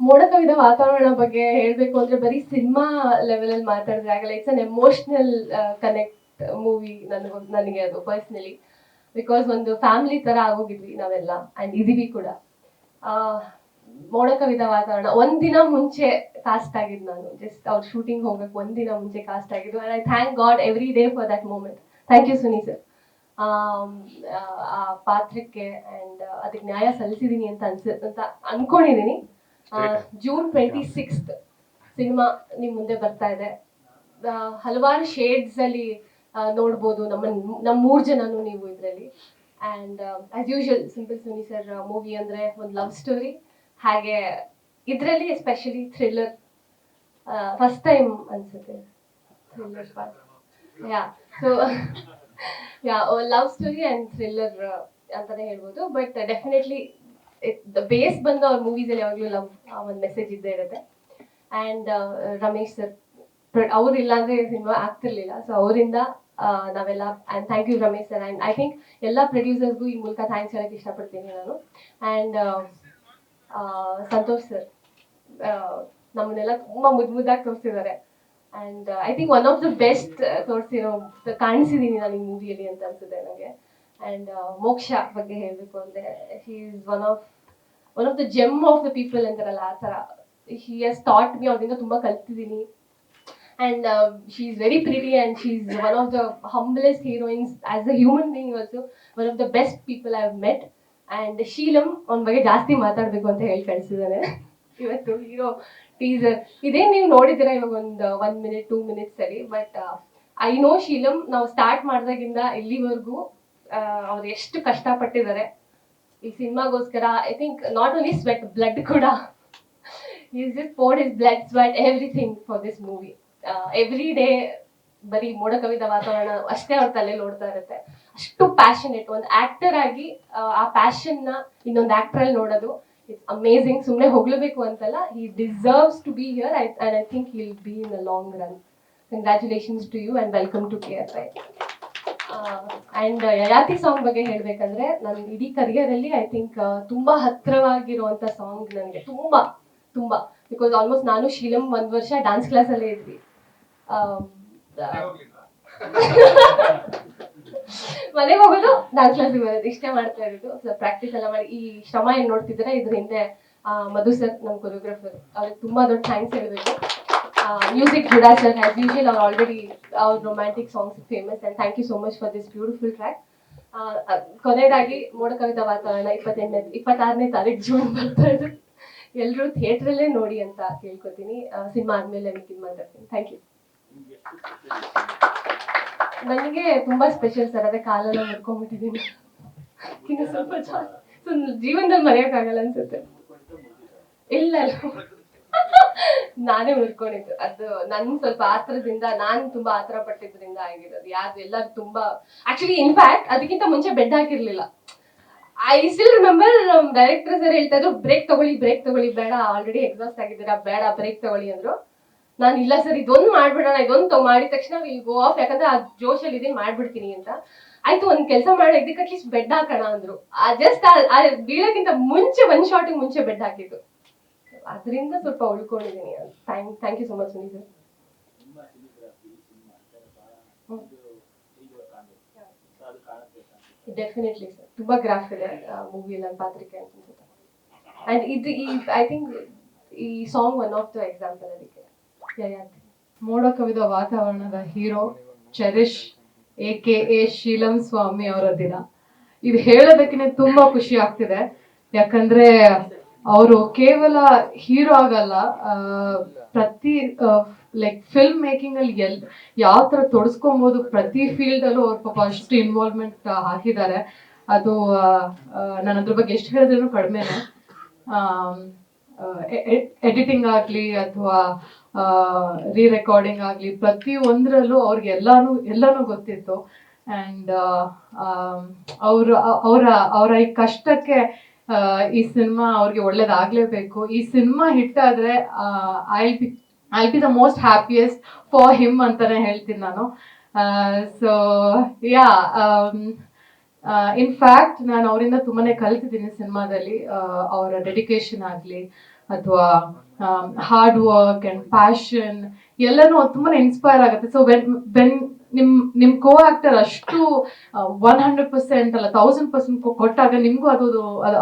ಮೋಡಕವಿದ ವಾತಾವರಣ ಬಗ್ಗೆ ಹೇಳ್ಬೇಕು ಅಂದ್ರೆ ಬರೀ ಸಿನಿಮಾ ಲೆವೆಲ್ ಅಲ್ಲಿ ಮಾತಾಡಿದ್ರೆ ಆಗಲ್ಲ. It's an emotional connect movie ನನಗೆ ಅದು ಪರ್ಸ್ನಲಿ. ಬಿಕಾಸ್ ಒಂದು ಫ್ಯಾಮಿಲಿ ತರ ಆಗೋಗಿದ್ವಿ ನಾವೆಲ್ಲ ಅಂಡ್ ಇದೀವಿ ಕೂಡ. ಮೋಡಕವಿದ ವಾತಾವರಣ ಒಂದಿನ ಮುಂಚೆ ಕಾಸ್ಟ್ ಆಗಿದ್ದು ನಾನು. ಜಸ್ಟ್ ಅವ್ರ ಶೂಟಿಂಗ್ ಹೋಗಕ್ಕೆ ಒಂದಿನ ಮುಂಚೆ ಕಾಸ್ಟ್ ಆಗಿದ್ದು. And I thank God every day for that moment. Thank you Suni sir. ಆ ಪಾತ್ರಕ್ಕೆ ಅಂಡ್ ಅದಕ್ಕೆ ನ್ಯಾಯ ಸಲ್ಲಿಸಿದೀನಿ ಅಂತ ಅನ್ಕೊಂಡಿದೀನಿ. ಜೂನ್ 26 ಸಿನಿಮಾ ನಿಮ್ ಮುಂದೆ ಬರ್ತಾ ಇದೆ. ಹಲವಾರು ಶೇಡ್ಸ್ ಅಲ್ಲಿ ನೋಡ್ಬೋದು ನಮ್ಮ 3 ಜನನು ನೀವು ಇದ್ರಲ್ಲಿ. And as usual simple Suni sir movie ಅಂದ್ರೆ ಒಂದು ಲವ್ ಸ್ಟೋರಿ, ಹಾಗೆ ಇದ್ರಲ್ಲಿ ಎಸ್ಪೆಷಲಿ ಥ್ರಿಲ್ಲರ್. ಫಸ್ಟ್ ಟೈಮ್ ಅನ್ಸುತ್ತೆ thriller part. So love story and thriller ಅಂತಾನೆ ಹೇಳ್ಬೋದು. ಬಟ್ ಡೆಫಿನೆಟ್ಲಿ ಬೇಸ್ ಬಂದು ಅವ್ರ ಮೂವೀಸ್ ಅಲ್ಲಿ ಯಾವಾಗಲೂ ಲವ್ ಒಂದು ಮೆಸೇಜ್ ಇದ್ದೇ ಇರುತ್ತೆ. ಅಂಡ್ ರಮೇಶ್ ಸರ್ ಅವ್ರು ಇಲ್ಲಾಂದ್ರೆ ಸಿನಿಮಾ ಆಗ್ತಿರ್ಲಿಲ್ಲ. ಸೊ ಅವರಿಂದ ನಾವೆಲ್ಲ and thank you Ramesh sir. And I think ಎಲ್ಲ ಪ್ರೊಡ್ಯೂಸರ್ಸ್ಗೂ ಈ ಮೂಲಕ ಥ್ಯಾಂಕ್ಸ್ ಹೇಳಕ್ ಇಷ್ಟಪಡ್ತೀನಿ ನಾನು. ಅಂಡ್ ಸಂತೋಷ್ ಸರ್ ನಮ್ಮನ್ನೆಲ್ಲ ತುಂಬಾ ಮುದ್ದಾಗಿ ತೋರಿಸಿದ್ದಾರೆ. And I think one of the best ಕಾಣಿಸಿದೀನಿ ನಾನು ಈ ಮೂವಿಯಲ್ಲಿ ಅಂತ ಅನ್ಸುತ್ತೆ ನನಗೆ. ಅಂಡ್ ಮೋಕ್ಷ ಬಗ್ಗೆ ಹೇಳ್ಬೇಕು ಅಂದ್ರೆ he is one of the GeM of the people ಅಂತಾರಲ್ಲ ಆ ತರ. ಹಿ ಹ್ಯಾಸ್ ಟಾಟ್ ಮಿ, ಅವ್ರಿಂದ ತುಂಬಾ ಕಲ್ತಿದ್ದೀನಿ. And she is very pretty and she is one of the humblest heroines as a human being. Also one of the best people I have met. And Sheelam ಅವನ ಬಗ್ಗೆ ಜಾಸ್ತಿ ಮಾತಾಡ್ಬೇಕು ಅಂತ ಹೇಳಿ ಕಳಿಸಿದ್ದಾನೆ ಇವತ್ತು ಹೀರೋ ಟೀಸರ್. ಇದೇನ್ ನೀವು ನೋಡಿದ್ದೀರಾ ಇವಾಗ ಒಂದು 1 minute 2 minutes ಅಲ್ಲಿ. ಬಟ್ ಐ ನೋ ಶೀಲಂ ನಾವು ಸ್ಟಾರ್ಟ್ ಮಾಡಿದಾಗಿಂದ ಇಲ್ಲಿವರೆಗೂ ಅವ್ರು ಎಷ್ಟು ಕಷ್ಟಪಟ್ಟಿದ್ದಾರೆ ಈ ಸಿನಿಮಾಗೋಸ್ಕರ. I think not only sweat, blood ಕೂಡ. Is just poured his blood, sweat, everything for this movie. Every day ಬರೀ ಮೋಡಕವಿದ ವಾತಾವರಣ ಅಷ್ಟೇ ಅವ್ರ ತಲೆಯಲ್ಲಿ ಓಡ್ತಾ ಇರುತ್ತೆ. ಅಷ್ಟು ಪ್ಯಾಷನೇಟ್ ಒಂದು ಆಕ್ಟರ್ ಆಗಿ ಆ ಪ್ಯಾಷನ್ ನ ಇನ್ನೊಂದು ಆಕ್ಟರ್ ಅಲ್ಲಿ ನೋಡೋದು ಇಟ್ಸ್ ಅಮೇಸಿಂಗ್. ಸುಮ್ಮನೆ ಹೋಗ್ಲೇಬೇಕು ಅಂತಲ್ಲ, he deserves to be here. And I think he will be in a long run. Congratulations to you and welcome to KSI. ಅಂಡ್ ಯಯಾತಿ ಸಾಂಗ್ ಬಗ್ಗೆ ಹೇಳ್ಬೇಕಂದ್ರೆ ನನ್ನ ಇಡೀ ಕರಿಯರ್ ಅಲ್ಲಿ ಐ ಥಿಂಕ್ ತುಂಬಾ ಹತ್ರವಾಗಿರುವಂತ ಸಾಂಗ್ ನನಗೆ. ತುಂಬಾ ತುಂಬಾ ಬಿಕಾಸ್ ಆಲ್ಮೋಸ್ಟ್ ನಾನು ಶೀಲಂ 1 ವರ್ಷ ಡಾನ್ಸ್ ಕ್ಲಾಸ್ ಅಲ್ಲೇ ಇದ್ವಿ. ಮನೆಗೆ ಹೋಗೋದು ಡಾನ್ಸ್ ಕ್ಲಾಸ್ ಬರೋದು ಇಷ್ಟೇ ಮಾಡ್ತಾ ಇರೋದು. ಪ್ರಾಕ್ಟೀಸ್ ಎಲ್ಲ ಮಾಡಿ ಈ ಶ್ರಮ ಏನ್ ನೋಡ್ತಿದ್ರೆ ಇದ್ರ ಹಿಂದೆ ಮಧು ಸರ್ ನಮ್ಮ ಕೊರಿಯೋಗ್ರಾಫರ್, ಅವ್ರಿಗೆ ತುಂಬಾ ದೊಡ್ಡ ಥ್ಯಾಂಕ್ಸ್ ಹೇಳ್ಬೇಕು. Music Judah sir as usual ಅವ್ರು ಆಲ್ರೆಡಿ ಅವ್ರ romantic songs famous. And thank you so much for this beautiful track. ಕೊನೆಯದಾಗಿ ಮೋಡಕವಿದ ವಾತಾವರಣ 26ನೇ ತಾರೀಕು ಜೂನ್ ಬರ್ತಾ ಇದೆ. ಎಲ್ಲರೂ ಥಿಯೇಟ್ರಲ್ಲೇ ನೋಡಿ ಅಂತ ಕೇಳ್ಕೊತೀನಿ. ಸಿನಿಮಾ ಆದ್ಮೇಲೆ ಮಿಕ್ಕಿದ್ ಮಾತಾಡ್ತೀನಿ. Thank you. ನನಗೆ ತುಂಬಾ ಸ್ಪೆಷಲ್ ಸರ್, ಅದೇ ಕಾಲೆಲ್ಲ ಮುರ್ಕೊಂಡ್ಬಿಟ್ಟಿದ್ದೀನಿ. ಇನ್ನು ಸ್ವಲ್ಪ ಜೀವನದಲ್ಲಿ ಮರೆಯೋಕ್ಕಾಗಲ್ಲ ಅನ್ಸುತ್ತೆ. ಇಲ್ಲ ನಾನೇ ಮುರ್ಕೊಂಡಿದ್ದು. ಅದು ನನ್ ಸ್ವಲ್ಪ ಆತ್ರದಿಂದ, ನಾನ್ ತುಂಬಾ ಆತರ ಪಟ್ಟಿದ್ರಿಂದ ಆಗಿರೋದು. ಯಾರು ಎಲ್ಲರೂ ತುಂಬಾ ಆಕ್ಚುಲಿ ಇನ್ಫ್ಯಾಕ್ಟ್ ಅದಕ್ಕಿಂತ ಮುಂಚೆ ಬೆಡ್ ಹಾಕಿರ್ಲಿಲ್ಲ. I still remember director sir ಹೇಳ್ತಾ ಇದ್ರು ಬ್ರೇಕ್ ತಗೊಳ್ಳಿ ಬೇಡ, ಆಲ್ರೆಡಿ ಎಕ್ಸಾಸ್ಟ್ ಆಗಿದ್ದೀರಾ, ಬೇಡ ಬ್ರೇಕ್ ತಗೊಳ್ಳಿ ಅಂದ್ರು. ನಾನು ಇಲ್ಲ ಸರ್ ಇದೊಂದು ಮಾಡ್ಬಿಡೋಣ, ಇದೊಂದು ಮಾಡಿದ ತಕ್ಷಣ ವಿಲ್ ಗೋ ಆಫ್, ಯಾಕಂದ್ರೆ ಆ ಜೋಶಲ್ಲಿ ಇದೀನಿ ಮಾಡ್ಬಿಡ್ತೀನಿ ಅಂತ. ಆಯ್ತು ಒಂದ್ ಕೆಲಸ ಮಾಡಿ ಇದಕ್ಕೆ ಅಟ್ಲೀಸ್ಟ್ ಬೆಡ್ ಹಾಕೋಣ ಅಂದ್ರು. ಜಸ್ಟ್ ಬೀಳಕ್ಕಿಂತ ಮುಂಚೆ 1 ಶಾಟ್ ಮುಂಚೆ ಬೆಡ್ ಹಾಕಿದ್ದು. ಅದರಿಂದ ಸ್ವಲ್ಪ ಉಳ್ಕೊಂಡಿದ್ದೀನಿ. Thank you so much Suni sir. Definitely sir, ತುಂಬಾ ಗ್ರಾಫ್ ಇದೆ ಮೂವಿ ನನ್ನ ಪಾತ್ರಕ್ಕೆ ಅಂತ ಅನ್ಸುತ್ತೆ. ಅಂಡ್ ಐ ಥಿಂಕ್ ಈ song one of the example ಅದಕ್ಕೆ. ಮೋಡ ಕವಿದ ವಾತಾವರಣದ hero Cherish AKA Sheelam Swami ಅವರ ದಿನ. ಇದು ಹೇಳೋದಕ್ಕೆ ತುಂಬಾ ಖುಷಿ ಆಗ್ತಿದೆ. ಯಾಕಂದ್ರೆ ಅವರು ಕೇವಲ ಹೀರೋ ಆಗಲ್ಲ, ಪ್ರತಿ ಲೈಕ್ ಫಿಲ್ಮ್ ಮೇಕಿಂಗ್ ಅಲ್ಲಿ ಯಾವ ತರ ತೊಡಸ್ಕೊಬಹುದು ಪ್ರತಿ ಫೀಲ್ಡ್ ಅಲ್ಲೂ ಅವ್ರ ಪಾಪ ಅಷ್ಟು ಇನ್ವಾಲ್ವ್ಮೆಂಟ್ ಹಾಕಿದ್ದಾರೆ. ಅದು ನಾನು ಅದ್ರ ಬಗ್ಗೆ ಎಷ್ಟು ಹೇಳಿದ್ರು ಕಡಿಮೆನೆ. ಎಡಿಟಿಂಗ್ ಆಗ್ಲಿ ಅಥವಾ ರೆಕಾರ್ಡಿಂಗ್ ಆಗ್ಲಿ ಪ್ರತಿ ಒಂದ್ರಲ್ಲೂ ಅವ್ರಿಗೆ ಎಲ್ಲಾನು ಗೊತ್ತಿತ್ತು. ಅಂಡ್ ಅವರ ಈ ಕಷ್ಟಕ್ಕೆ ಈ ಸಿನಿಮಾ ಅವ್ರಿಗೆ ಒಳ್ಳೇದಾಗ್ಲೇಬೇಕು. ಈ ಸಿನಿಮಾ ಹಿಟ್ ಆದ್ರೆ I B the most happiest for him ಅಂತಾನೆ ಹೇಳ್ತೀನಿ ನಾನು. ಸೊ ಯಾ, ಇನ್ಫ್ಯಾಕ್ಟ್ ನಾನು ಅವರಿಂದ ತುಂಬಾನೇ ಕಲ್ತಿದ್ದೀನಿ ಸಿನಿಮಾದಲ್ಲಿ. ಅವರ ಡೆಡಿಕೇಶನ್ ಆಗಲಿ, ಅಥವಾ ಹಾರ್ಡ್ ವರ್ಕ್ ಅಂಡ್ ಪ್ಯಾಷನ್ ಎಲ್ಲನೂ ತುಂಬಾನೇ ಇನ್ಸ್ಪೈರ್ ಆಗುತ್ತೆ. ಸೊ ವೆನ್ ನಿಮ್ ಕೋ ಆಕ್ಟರ್ ಅಷ್ಟು 100% ಅಲ್ಲ 1000% ಕೊಟ್ಟಾಗ ನಿಮ್ಗೂ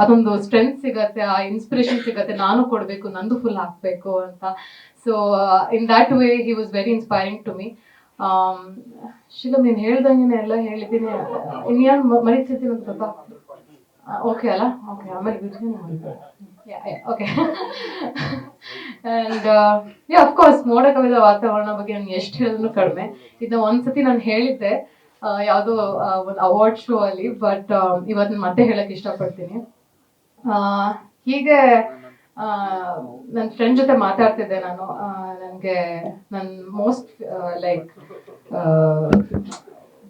ಅದೊಂದು ಸ್ಟ್ರೆಂತ್ ಸಿಗತ್ತೆ, ಆ ಇನ್ಸ್ಪಿರೇಷನ್ ಸಿಗತ್ತೆ, ನಾನು ಕೊಡ್ಬೇಕು, ನಂದು ಫುಲ್ ಹಾಕ್ಬೇಕು ಅಂತ. So in that way he was very inspiring to me. Shilam ನೀನ್ ಹೇಳ್ದಂಗೆ ಎಲ್ಲ ಹೇಳಿದ್ದೀನಿ, ಇನ್ಯಾನ್ ಮರಿತಿದ್ದೀನಿ ಅಂತ ಗೊತ್ತಾ? ಓಕೆ ಅಲ್ಲ, ಓಕೆ ಆಮೇಲೆ ಓಕೆ. ಅಂಡ್ ಅಫ್ಕೋರ್ಸ್ ಮೋಡ ಕವಿದ ವಾತಾವರಣ ಬಗ್ಗೆ ನಾನು ಎಷ್ಟು ಹೇಳಿದ್ರು ಕಡಿಮೆ. ಇದನ್ನ ಒಂದ್ಸತಿ ನಾನು ಹೇಳಿದ್ದೆ ಯಾವುದೋ ಒಂದು ಅವಾರ್ಡ್ ಶೋ ಅಲ್ಲಿ, ಬಟ್ ಇವತ್ತು ಮತ್ತೆ ಹೇಳಕ್ ಇಷ್ಟಪಡ್ತೀನಿ. ಹೀಗೆ ನನ್ನ ಫ್ರೆಂಡ್ ಜೊತೆ ಮಾತಾಡ್ತಿದ್ದೆ ನಾನು. ನನಗೆ ನನ್ನ ಮೋಸ್ಟ್ ಲೈಕ್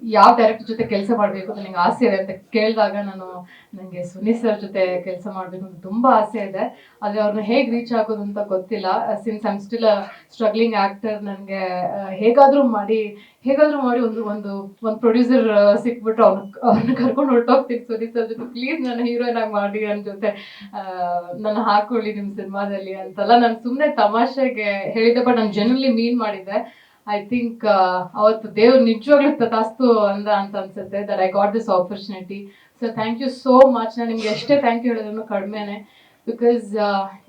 ಯಾವ ಡೈರೆಕ್ಟರ್ ಜೊತೆ ಕೆಲಸ ಮಾಡಬೇಕು ಅಂತ ನಂಗೆ ಆಸೆ ಇದೆ ಅಂತ ಕೇಳಿದಾಗ ನನಗೆ ಸುನಿ ಸರ್ ಜೊತೆ ಕೆಲಸ ಮಾಡಬೇಕು ಅಂತ ತುಂಬಾ ಆಸೆ ಇದೆ. ಆದರೆ ಅವ್ರನ್ನ ಹೇಗೆ ರೀಚ್ ಆಗೋದು ಅಂತ ಗೊತ್ತಿಲ್ಲ. Since I am still struggling actor, ನನಗೆ ಹೇಗಾದರೂ ಮಾಡಿ ಒಂದು ಪ್ರೊಡ್ಯೂಸರ್ ಸಿಕ್ಬಿಟ್ಟು ಅವ್ರನ್ನ ಕರ್ಕೊಂಡು ಹೊರಟೋಗ್ತೀನಿ ಸುನಿ ಸರ್ ಜೊತೆ, ಪ್ಲೀಸ್ ನನ್ನ ಹೀರೋಯಿನ್ ಆಗಿ ಮಾಡಿ ನನ್ನ ಜೊತೆ ನನ್ನ ಹಾಕೊಳ್ಳಿ ನಿಮ್ಮ ಸಿನಿಮಾದಲ್ಲಿ ಅಂತೆಲ್ಲ ನಾನು ಸುಮ್ಮನೆ ತಮಾಷೆಗೆ ಹೇಳಿದ್ದೆ, ಬಟ್ ನಾನು ಜನರಲಿ ಮೀನ್ ಮಾಡಿದ್ದೆ. ಐ ಥಿಂಕ್ ಅವತ್ತು ದೇವ್ರು ನಿಜವಾಗ್ಲೂ ತಥಾಸ್ತು ಅಂತ ಅನ್ಸುತ್ತೆ that I got this opportunity. So thank you so much. ನಾನು ನಿಮ್ಗೆ ಎಷ್ಟೇ ಥ್ಯಾಂಕ್ ಯು ಹೇಳಿದ್ರು ಕಡಿಮೆನೆ. ಬಿಕಾಸ್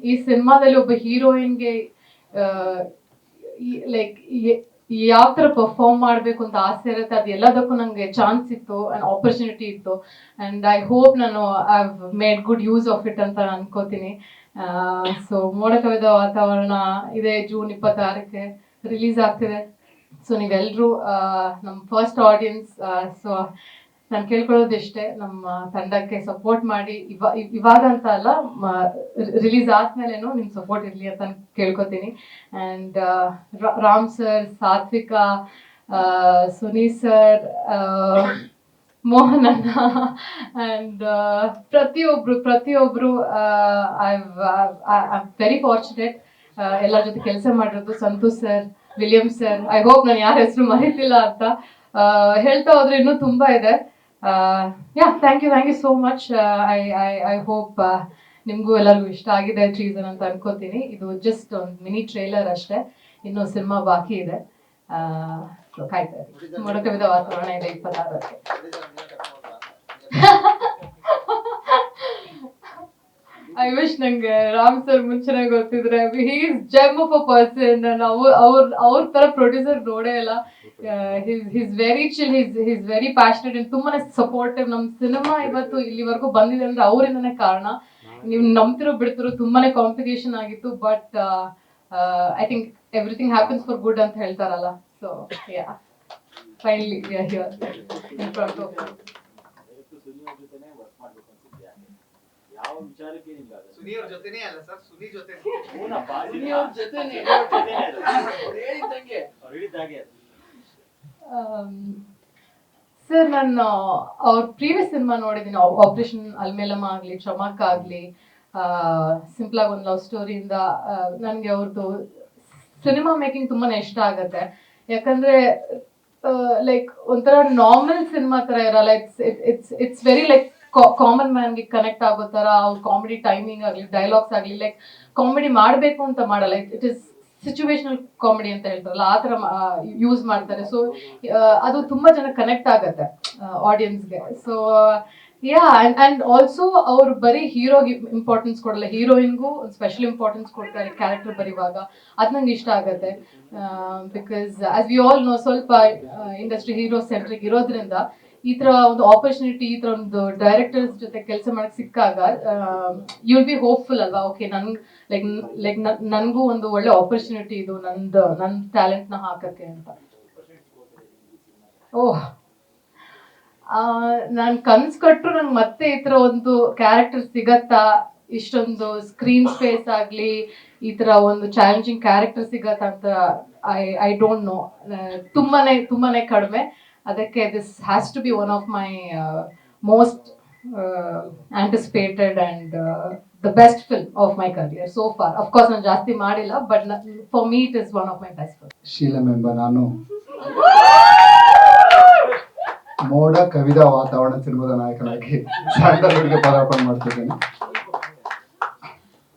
ಈ ಸಿನಿಮಾದಲ್ಲಿ ಒಬ್ಬ ಹೀರೋಯಿನ್ಗೆ ಲೈಕ್ ಯಾವ ಥರ ಪರ್ಫಾರ್ಮ್ ಮಾಡಬೇಕು ಅಂತ ಆಸೆ ಇರುತ್ತೆ, ಅದು ಎಲ್ಲದಕ್ಕೂ ನನಗೆ ಚಾನ್ಸ್ ಇತ್ತು ಆ್ಯಂಡ್ ಆಪರ್ಚುನಿಟಿ ಇತ್ತು. ಆ್ಯಂಡ್ ಐ ಹೋಪ್ ನಾನು I have made good use of it ಅಂತ ಅನ್ಕೋತೀನಿ. ಸೊ ಮೋಡ ಕವಿದ ವಾತಾವರಣ ಇದೆ ಜೂನ್ 26ಕ್ಕೆ ರಿಲೀಸ್ ಆಗ್ತಿದೆ. ಸೊ ನೀವೆಲ್ಲರೂ ನಮ್ಮ ಫಸ್ಟ್ ಆಡಿಯನ್ಸ್. ಸೊ ನಾನು ಕೇಳ್ಕೊಳ್ಳೋದಿಷ್ಟೇ, ನಮ್ಮ ತಂಡಕ್ಕೆ ಸಪೋರ್ಟ್ ಮಾಡಿ. ಇವಾಗ ಅಂತ ಅಲ್ಲ, ರಿಲೀಸ್ ಆದ್ಮೇಲೆನೂ ನಿಮ್ಮ ಸಪೋರ್ಟ್ ಇರಲಿ ಅಂತ ಕೇಳ್ಕೊತೀನಿ. And Ram sir, Satvika, Suni sir, Mohan ಅಣ್ಣ ಆ್ಯಂಡ್ ಪ್ರತಿಯೊಬ್ರು ಐ ಆಮ್ ವೆರಿ ಫಾರ್ಚುನೇಟ್ ಎಲ್ಲರ ಜೊತೆ ಕೆಲಸ ಮಾಡಿರೋದು. Santosh sir, William sir, I hope ನಾನು ಯಾರ ಹೆಸರು ಮರೀತಿಲ್ಲ ಅಂತ. ಹೇಳ್ತಾ ಹೋದ್ರೆ ಇನ್ನೂ ತುಂಬಾ ಇದೆ. Thank you so much. I hope ನಿಮಗೂ ಎಲ್ಲರಿಗೂ ಇಷ್ಟ ಆಗಿದೆ ಟ್ರೀಸನ್ ಅಂತ ಅನ್ಕೋತೀನಿ. ಇದು ಜಸ್ಟ್ ಒಂದು ಮಿನಿ ಟ್ರೇಲರ್ ಅಷ್ಟೇ, ಇನ್ನೂ ಸಿನಿಮಾ ಬಾಕಿ ಇದೆ. ಕಾಯ್ತಾ ಇರಿ. ಮೋಡ ಕವಿದ ವಾತಾವರಣ ಇದೆ 26ಕ್ಕೆ. ಐ ವಿಶ್ ನಂಗೆ ರಾಮ್ ಸರ್ ಮುಂಚೆನೆ ಗೊತ್ತಿದ್ರೆ. He is GeM of a person. ಅವ್ರ ತರ ಪ್ರೊಡ್ಯೂಸರ್ ನೋಡೇ ಇಲ್ಲ. His very chill, his very passionate and ತುಂಬಾನೇ ಸಪೋರ್ಟಿವ್. ನಮ್ಮ ಸಿನಿಮಾ ಇವತ್ತು ಇಲ್ಲಿವರೆಗೂ ಬಂದಿದೆ ಅಂದ್ರೆ ಅವರಿಂದನೇ ಕಾರಣ. ನೀವು ನಂಬ್ತಿರೋ ಬಿಡ್ತಿರೋ ತುಂಬಾನೇ ಕಾಂಪಿಟೇಷನ್ ಆಗಿತ್ತು, but I think everything happens for good ಅಂತ ಹೇಳ್ತಾರಲ್ಲ. So finally we are here in front of you. ಯಾವ ವಿಚಾರಕ್ಕೆ ಇಲ್ಲ, ಸುನಿ ಅವ್ರ ಜೊತೆನೇ ಅಲ್ಲ ಸರ್, ಸುನಿ ಜೊತೆ ಸರ್ ನಾನು ಅವ್ರ ಪ್ರೀವಿಯಸ್ ಸಿನಿಮಾ ನೋಡಿದ್ದೀನಿ. ಆಪರೇಷನ್ ಅಲ್ಮೇಲಮ್ಮ ಆಗ್ಲಿ, ಚಮಕ್ ಆಗ್ಲಿ, ಸಿಂಪಲ್ ಆಗಿ ಒಂದು ಲವ್ ಸ್ಟೋರಿಯಿಂದ ನನಗೆ ಅವ್ರದ್ದು ಸಿನಿಮಾ ಮೇಕಿಂಗ್ ತುಂಬಾನೇ ಇಷ್ಟ ಆಗತ್ತೆ. ಯಾಕಂದ್ರೆ ಲೈಕ್ ಒಂಥರ ನಾರ್ಮಲ್ ಸಿನಿಮಾ ತರ ಇರಲ್ಲ. ಇಟ್ಸ್ ವೆರಿ ಲೈಕ್ ಕಾಮನ್ ಮ್ಯಾನ್ಗೆ ಕನೆಕ್ಟ್ ಆಗೋ ತರ ಅವ್ರ ಕಾಮಿಡಿ ಟೈಮಿಂಗ್ ಆಗಲಿ, ಡೈಲಾಗ್ಸ್ ಆಗಲಿ, ಲೈಕ್ ಕಾಮಿಡಿ ಮಾಡಬೇಕು ಅಂತ ಮಾಡಲ್ಲ. ಇಟ್ ಇಸ್ ಸಿಚುವೇಶನಲ್ ಕಾಮಿಡಿ ಅಂತ ಹೇಳ್ತಾರಲ್ಲ, ಆ ಥರ ಯೂಸ್ ಮಾಡ್ತಾರೆ. ಸೊ ಅದು ತುಂಬಾ ಜನ ಕನೆಕ್ಟ್ ಆಗತ್ತೆ ಆಡಿಯನ್ಸ್ಗೆ. ಸೊ ಅಂಡ್ ಆಲ್ಸೋ ಅವ್ರು ಬರೀ ಹೀರೋಗೆ ಇಂಪಾರ್ಟೆನ್ಸ್ ಕೊಡಲ್ಲ, ಹೀರೋಯಿನ್ಗೂ ಸ್ಪೆಷಲ್ ಇಂಪಾರ್ಟೆನ್ಸ್ ಕೊಡ್ತಾರೆ ಕ್ಯಾರೆಕ್ಟರ್ ಬರೀವಾಗ. ಅದು ನಂಗೆ ಇಷ್ಟ ಆಗತ್ತೆ. Because as we all know, ಸ್ವಲ್ಪ ಇಂಡಸ್ಟ್ರಿ ಹೀರೋ ಸೆಂಟ್ರಿಕ್ ಇರೋದ್ರಿಂದ ಈ ತರ ಒಂದು ಆಪರ್ಚುನಿಟಿ, ಈ ತರ ಒಂದು ಡೈರೆಕ್ಟರ್ಸ್ ಜೊತೆ ಕೆಲಸ ಮಾಡಕ್ ಸಿಕ್ಕಾಗ ಯು ವಿಲ್ ಬಿ ಹೋಪ್ಫುಲ್ ಅಲ್ವಾ. ಓಕೆ, ನನ್ಗೂ ಒಂದು ಒಳ್ಳೆ ಆಪರ್ಚುನಿಟಿ ಇದು ನನ್ನ ಟ್ಯಾಲೆಂಟ್ ನ ಹಾಕಕ್ಕೆ ಅಂತ. ಓಹ್, ನಾನ್ ಕನ್ಸ್ ಕೊಟ್ರು ನಂಗೆ ಮತ್ತೆ ಈ ತರ ಒಂದು ಕ್ಯಾರೆಕ್ಟರ್ ಸಿಗತ್ತಾ, ಇಷ್ಟೊಂದು ಸ್ಕ್ರೀನ್ ಸ್ಪೇಸ್ ಆಗ್ಲಿ, ಈ ತರ ಒಂದು ಚಾಲೆಂಜಿಂಗ್ ಕ್ಯಾರೆಕ್ಟರ್ ಸಿಗತ್ತಾ ಅಂತ ಐ ಡೋಂಟ್ ನೋ. ತುಂಬಾನೇ ಕಡಿಮೆ. ಅದಕ್ಕೆ this has to be one of my most anticipated and the best film of my career so far. Of course ನಾನು ಜಾಸ್ತಿ ಮಾಡಿಲ್ಲ, but for me it is one of my best films. ಶೀಲಂ ಎಂಬ ನಾನು ಮೋಡ ಕವಿದ ವಾತಾವರಣ ಸಿನಿಮಾದ ನಾಯಕನಾಗಿ ಸ್ಯಾಂಡಲ್ವುಡ್ಗೆ ಪದಾರ್ಪಣೆ ಮಾಡ್ತಿದ್ದೇನೆ.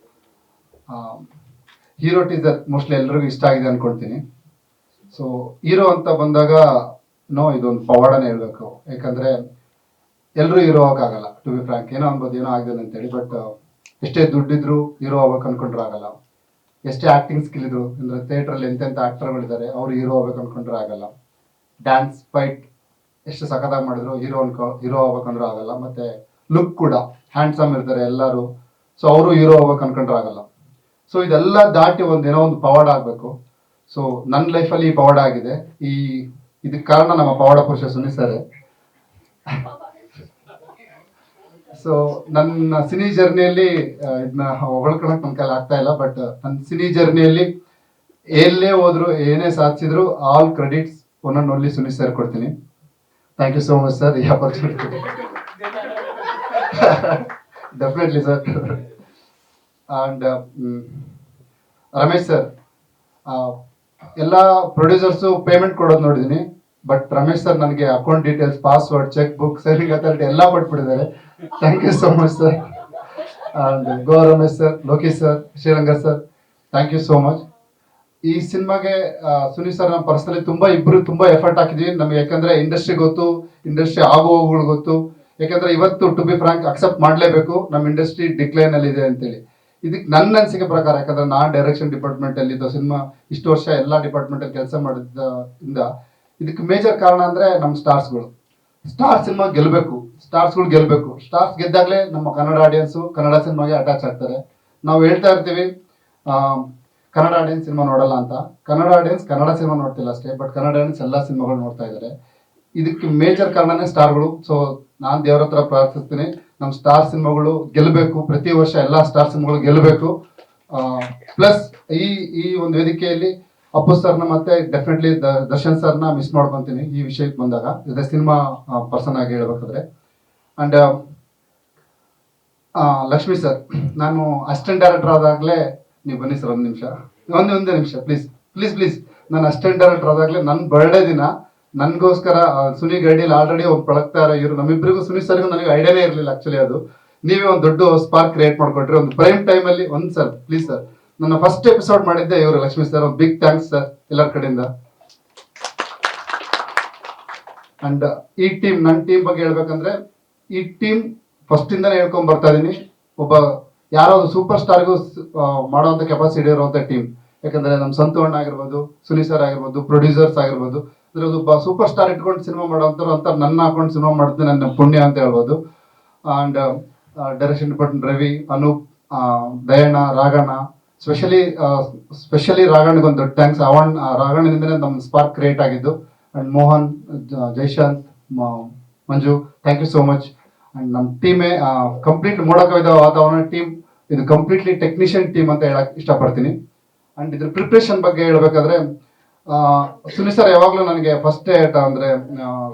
ಹೀರೋ ಟೀಸರ್ ಮೋಸ್ಟ್ಲಿ ಎಲ್ರಿಗೂ ಇಷ್ಟ ಆಗಿದೆ ಅನ್ಕೊಳ್ತೀನಿ. ಸೊ ಹೀರೋ ಅಂತ ಬಂದಾಗ ಇದೊಂದು ಪವಾಡನೇ ಹೇಳ್ಬೇಕು. ಯಾಕಂದ್ರೆ ಎಲ್ಲರೂ ಹೀರೋ ಆಗಲ್ಲ, ಟು ಬಿ ಫ್ರಾಂಕ್. ಏನೋ ಅನ್ಬೋದು ಏನೋ ಆಗಿದೆ ಅಂತೇಳಿ, ಬಟ್ ಎಷ್ಟೇ ದುಡ್ಡಿದ್ರು ಹೀರೋ ಆಗ್ಬೇಕು ಅನ್ಕೊಂಡ್ರು ಆಗಲ್ಲ. ಎಷ್ಟೇ ಆಕ್ಟಿಂಗ್ ಸ್ಕಿಲ್ ಇದ್ರು, ಅಂದ್ರೆ ಥಿಯೇಟ್ರಲ್ಲಿ ಎಂತೆಂಥ ಆಕ್ಟರ್ಗಳಿದ್ದಾರೆ, ಅವ್ರು ಹೀರೋ ಆಗ್ಬೇಕು ಅನ್ಕೊಂಡ್ರೆ ಆಗಲ್ಲ. ಡ್ಯಾನ್ಸ್ ಫೈಟ್ ಎಷ್ಟು ಸಖತ್ತಾಗಿ ಮಾಡಿದ್ರು ಹೀರೋ ಆಗ್ಬೇಕಂದ್ರೂ ಆಗಲ್ಲ. ಮತ್ತೆ ಲುಕ್ ಕೂಡ ಹ್ಯಾಂಡ್ಸಮ್ ಇರ್ತಾರೆ ಎಲ್ಲರೂ, ಸೊ ಅವರು ಹೀರೋ ಆಗ್ಬೇಕು ಅನ್ಕೊಂಡ್ರೆ ಆಗಲ್ಲ. ಸೊ ಇದೆಲ್ಲ ದಾಟಿ ಏನೋ ಒಂದು ಪವಾಡ ಆಗಬೇಕು. ಸೊ ನನ್ನ ಲೈಫಲ್ಲಿ ಈ ಪವಾಡ ಆಗಿದೆ. ಇದಕ್ಕೆ ಕಾರಣ ನಮ್ಮ ಪವಾಡ ಪುರುಷ ಸುನಿ ಸರ್. ಸೊ ನನ್ನ ಸಿನಿ ಜರ್ನಿಯಲ್ಲಿ ಇದನ್ನ ಹೊಗಳ್ಕೊಳಕ್ ನನ್ನ ಕೈಲಿ ಆಗ್ತಾ ಇಲ್ಲ, ಬಟ್ ನನ್ನ ಸಿನಿ ಜರ್ನಿಯಲ್ಲಿ ಎಲ್ಲೇ ಹೋದ್ರು ಏನೇ ಸಾಧಿಸಿದ್ರು all credits one and only Suni sir ಕೊಡ್ತೀನಿ. Thank you so much sir, ಈ opportunity. Definitely sir. And Ramesh sir, ಎಲ್ಲ ಪ್ರೊಡ್ಯೂಸರ್ಸು ಪೇಮೆಂಟ್ ಕೊಡೋದು ನೋಡಿದ್ದೀನಿ, ಬಟ್ ರಮೇಶ್ ಸರ್ ನನಗೆ account details, password, cheque book, saving authority ಎಲ್ಲ ಕೊಟ್ಬಿಟ್ಟಿದ್ದಾರೆ. Thank you so much sir. And go Ramesh sir, Lokesh sir, Srirangar sir, thank you so much. ಈ ಸಿನಿಮಾಗೆ Suni sir ನಮ್ಮ personally ಇಬ್ರು ತುಂಬಾ ಎಫರ್ಟ್ ಹಾಕಿದ್ವಿ ನಮ್ಗೆ. ಯಾಕಂದ್ರೆ ಇಂಡಸ್ಟ್ರಿ ಗೊತ್ತು, ಇಂಡಸ್ಟ್ರಿ ಆಗುವಗಳು ಗೊತ್ತು. ಯಾಕಂದ್ರೆ ಇವತ್ತು ಟು ಬಿ ಫ್ರಾಂಕ್ ಅಕ್ಸೆಪ್ಟ್ ಮಾಡಲೇಬೇಕು, ನಮ್ಮ ಇಂಡಸ್ಟ್ರಿ ಡಿಕ್ಲೈನ್ ಅಲ್ಲಿ ಇದೆ ಅಂತೇಳಿ. ಇದಕ್ಕೆ ನನ್ನ ಅನಿಸಿಕೆ ಪ್ರಕಾರ, ಯಾಕಂದ್ರೆ ನಾನು ಡೈರೆಕ್ಷನ್ ಡಿಪಾರ್ಟ್ಮೆಂಟ್ ಅಲ್ಲಿ ಸಿನಿಮಾ ಇಷ್ಟು ವರ್ಷ ಎಲ್ಲ ಡಿಪಾರ್ಟ್ಮೆಂಟ್ ಅಲ್ಲಿ ಕೆಲಸ ಮಾಡಿದ್ದ ಇದಕ್ಕೆ ಮೇಜರ್ ಕಾರಣ ಅಂದ್ರೆ ನಮ್ಮ ಸ್ಟಾರ್ಸ್ಗಳು. ಸ್ಟಾರ್ ಸಿನಿಮಾ ಗೆಲ್ಲಬೇಕು, ಸ್ಟಾರ್ಸ್ಗಳು ಗೆಲ್ಲಬೇಕು. ಸ್ಟಾರ್ಸ್ ಗೆದ್ದಾಗಲೇ ನಮ್ಮ ಕನ್ನಡ ಆಡಿಯನ್ಸು ಕನ್ನಡ ಸಿನಿಮಾಗೆ ಅಟ್ಯಾಚ್ ಆಗ್ತಾರೆ. ನಾವು ಹೇಳ್ತಾ ಇರ್ತೀವಿ ಕನ್ನಡ ಆಡಿಯನ್ಸ್ ಸಿನಿಮಾ ನೋಡಲ್ಲ ಅಂತ. ಕನ್ನಡ ಆಡಿಯನ್ಸ್ ಕನ್ನಡ ಸಿನಿಮಾ ನೋಡ್ತಿಲ್ಲ ಅಷ್ಟೇ, ಬಟ್ ಕನ್ನಡ ಆಡಿಯನ್ಸ್ ಎಲ್ಲ ಸಿನಿಮಾಗಳು ನೋಡ್ತಾ ಇದ್ದಾರೆ. ಇದಕ್ಕೆ ಮೇಜರ್ ಕಾರಣನೇ ಸ್ಟಾರ್ಗಳು. ಸೊ ನಾನು ದೇವ್ರ ಹತ್ರ ಪ್ರಾರ್ಥಿಸ್ತೀನಿ, ನಮ್ಮ ಸ್ಟಾರ್ ಸಿನಿಮಾಗಳು ಗೆಲ್ಲಬೇಕು. ಪ್ರತಿ ವರ್ಷ ಎಲ್ಲ ಸ್ಟಾರ್ ಸಿನಿಮಾಗಳು ಗೆಲ್ಲಬೇಕು. ಪ್ಲಸ್ ಈ ಒಂದು ವೇದಿಕೆಯಲ್ಲಿ ಅಪ್ಪು ಸರ್ನ ಮತ್ತೆ ಡೆಫಿನೆಟ್ಲಿ ದರ್ಶನ್ ಸರ್ನ ಮಿಸ್ ಮಾಡ್ಕೊತೀನಿ ಈ ವಿಷಯಕ್ಕೆ ಬಂದಾಗ, ಇದೇ ಸಿನಿಮಾ ಪರ್ಸನ್ ಆಗಿ ಹೇಳ್ಬೇಕಾದ್ರೆ. ಅಂಡ್ ಲಕ್ಷ್ಮಿ ಸರ್, ನಾನು ಅಸಿಸ್ಟೆಂಟ್ ಡೈರೆಕ್ಟರ್ ಆದಾಗಲೇ, ನೀವು ಬನ್ನಿ ಸರ್ ಒಂದೇ ನಿಮಿಷ ಪ್ಲೀಸ್. ನಾನು ಅಸಿಸ್ಟೆಂಟ್ ಡೈರೆಕ್ಟರ್ ಆದಾಗಲೇ ನನ್ನ ಬರ್ಡೇ ದಿನ ನನಗೋಸ್ಕರ ಸುನಿ ಗೈಡಿಯಲ್ಲಿ ಆಲ್ರೆಡಿ ಒಂದು ಪಳಗ್ತಾ ಇರೋ ಇವರು ನಮ್ಮಿಬ್ಬರಿಗೂ, ಸುನಿ ಸರ್ಗೂ ನನಗೆ ಐಡಿಯಾನೇ ಇರಲಿಲ್ಲ ಆಕ್ಚುಲಿ. ಅದು ನೀವೇ ಒಂದು ದೊಡ್ಡ ಸ್ಪಾರ್ಕ್ ಕ್ರಿಯೇಟ್ ಮಾಡ್ಕೊಟ್ರಿ ಒಂದು ಪ್ರೈಮ್ ಟೈಮಲ್ಲಿ. ಒಂದು ಸರ್ ಪ್ಲೀಸ್ ಸರ್, ನನ್ನ ಫಸ್ಟ್ ಎಪಿಸೋಡ್ ಮಾಡಿದ್ದೆ ಇವರು ಲಕ್ಷ್ಮೀ ಸರ್. ಒಂದು ಬಿಗ್ ಥ್ಯಾಂಕ್ಸ್ ಸರ್ ಎಲ್ಲರ ಕಡೆಯಿಂದ. ಅಂಡ್ ಈ ಟೀಮ್, ನನ್ನ ಟೀಮ್ ಬಗ್ಗೆ ಹೇಳ್ಬೇಕಂದ್ರೆ, ಈ ಟೀಮ್ ಫಸ್ಟ್ ಇಂದಾನೆ ಹೇಳ್ಕೊಂಡ್ ಬರ್ತಾ ಇದೀನಿ. ಒಬ್ಬ ಯಾರೋ ಸೂಪರ್ ಸ್ಟಾರ್ಗೂ ಮಾಡುವಂತ ಕೆಪಾಸಿಟಿ ಇರುವಂತ ಟೀಮ್. ಯಾಕಂದ್ರೆ ನಮ್ಮ ಸಂತು ಅಣ್ಣ ಆಗಿರ್ಬೋದು, ಸುನಿ ಸರ್ ಆಗಿರ್ಬೋದು, ಪ್ರೊಡ್ಯೂಸರ್ಸ್ ಆಗಿರ್ಬೋದು, ಅಂದ್ರೆ ಒಬ್ಬ ಸೂಪರ್ ಸ್ಟಾರ್ ಇಟ್ಕೊಂಡು ಸಿನಿಮಾ ಮಾಡೋಂಥವ್ರು ಅಂತ ನನ್ನ ಹಾಕೊಂಡು ಸಿನಿಮಾ ಮಾಡಿದ್ರೆ ನನ್ನ ಪುಣ್ಯ ಅಂತ ಹೇಳ್ಬೋದು. And direction department Ravi, Anoop, Dayanna, Raghanna, specially ರಾಘಣ್ಣಗೆ ಒಂದು ದೊಡ್ಡ ಥ್ಯಾಂಕ್ಸ್. ರಾಘಣ್ಣನಿಂದನೇ ನಮ್ಮ ಸ್ಪಾರ್ಕ್ ಕ್ರಿಯೇಟ್ ಆಗಿದ್ದು. And Mohan, Jaishanth, Manju, thank you so much. And ನಮ್ಮ ಟೀಮೇ ಕಂಪ್ಲೀಟ್ ಮೋಡ ಕವಿದ ವಾತಾವರಣ ಟೀಮ್. ಇದು ಕಂಪ್ಲೀಟ್ಲಿ ಟೆಕ್ನಿಷಿಯನ್ ಟೀಮ್ ಅಂತ ಹೇಳಕ್ ಇಷ್ಟಪಡ್ತೀನಿ. ಅಂಡ್ ಇದ್ರ ಪ್ರಿಪ್ರೇಷನ್ ಬಗ್ಗೆ ಹೇಳ್ಬೇಕಾದ್ರೆ, ಸುನಿ ಸರ್ ಯಾವಾಗಲೂ ನನಗೆ ಫಸ್ಟ್ ಅಂದ್ರೆ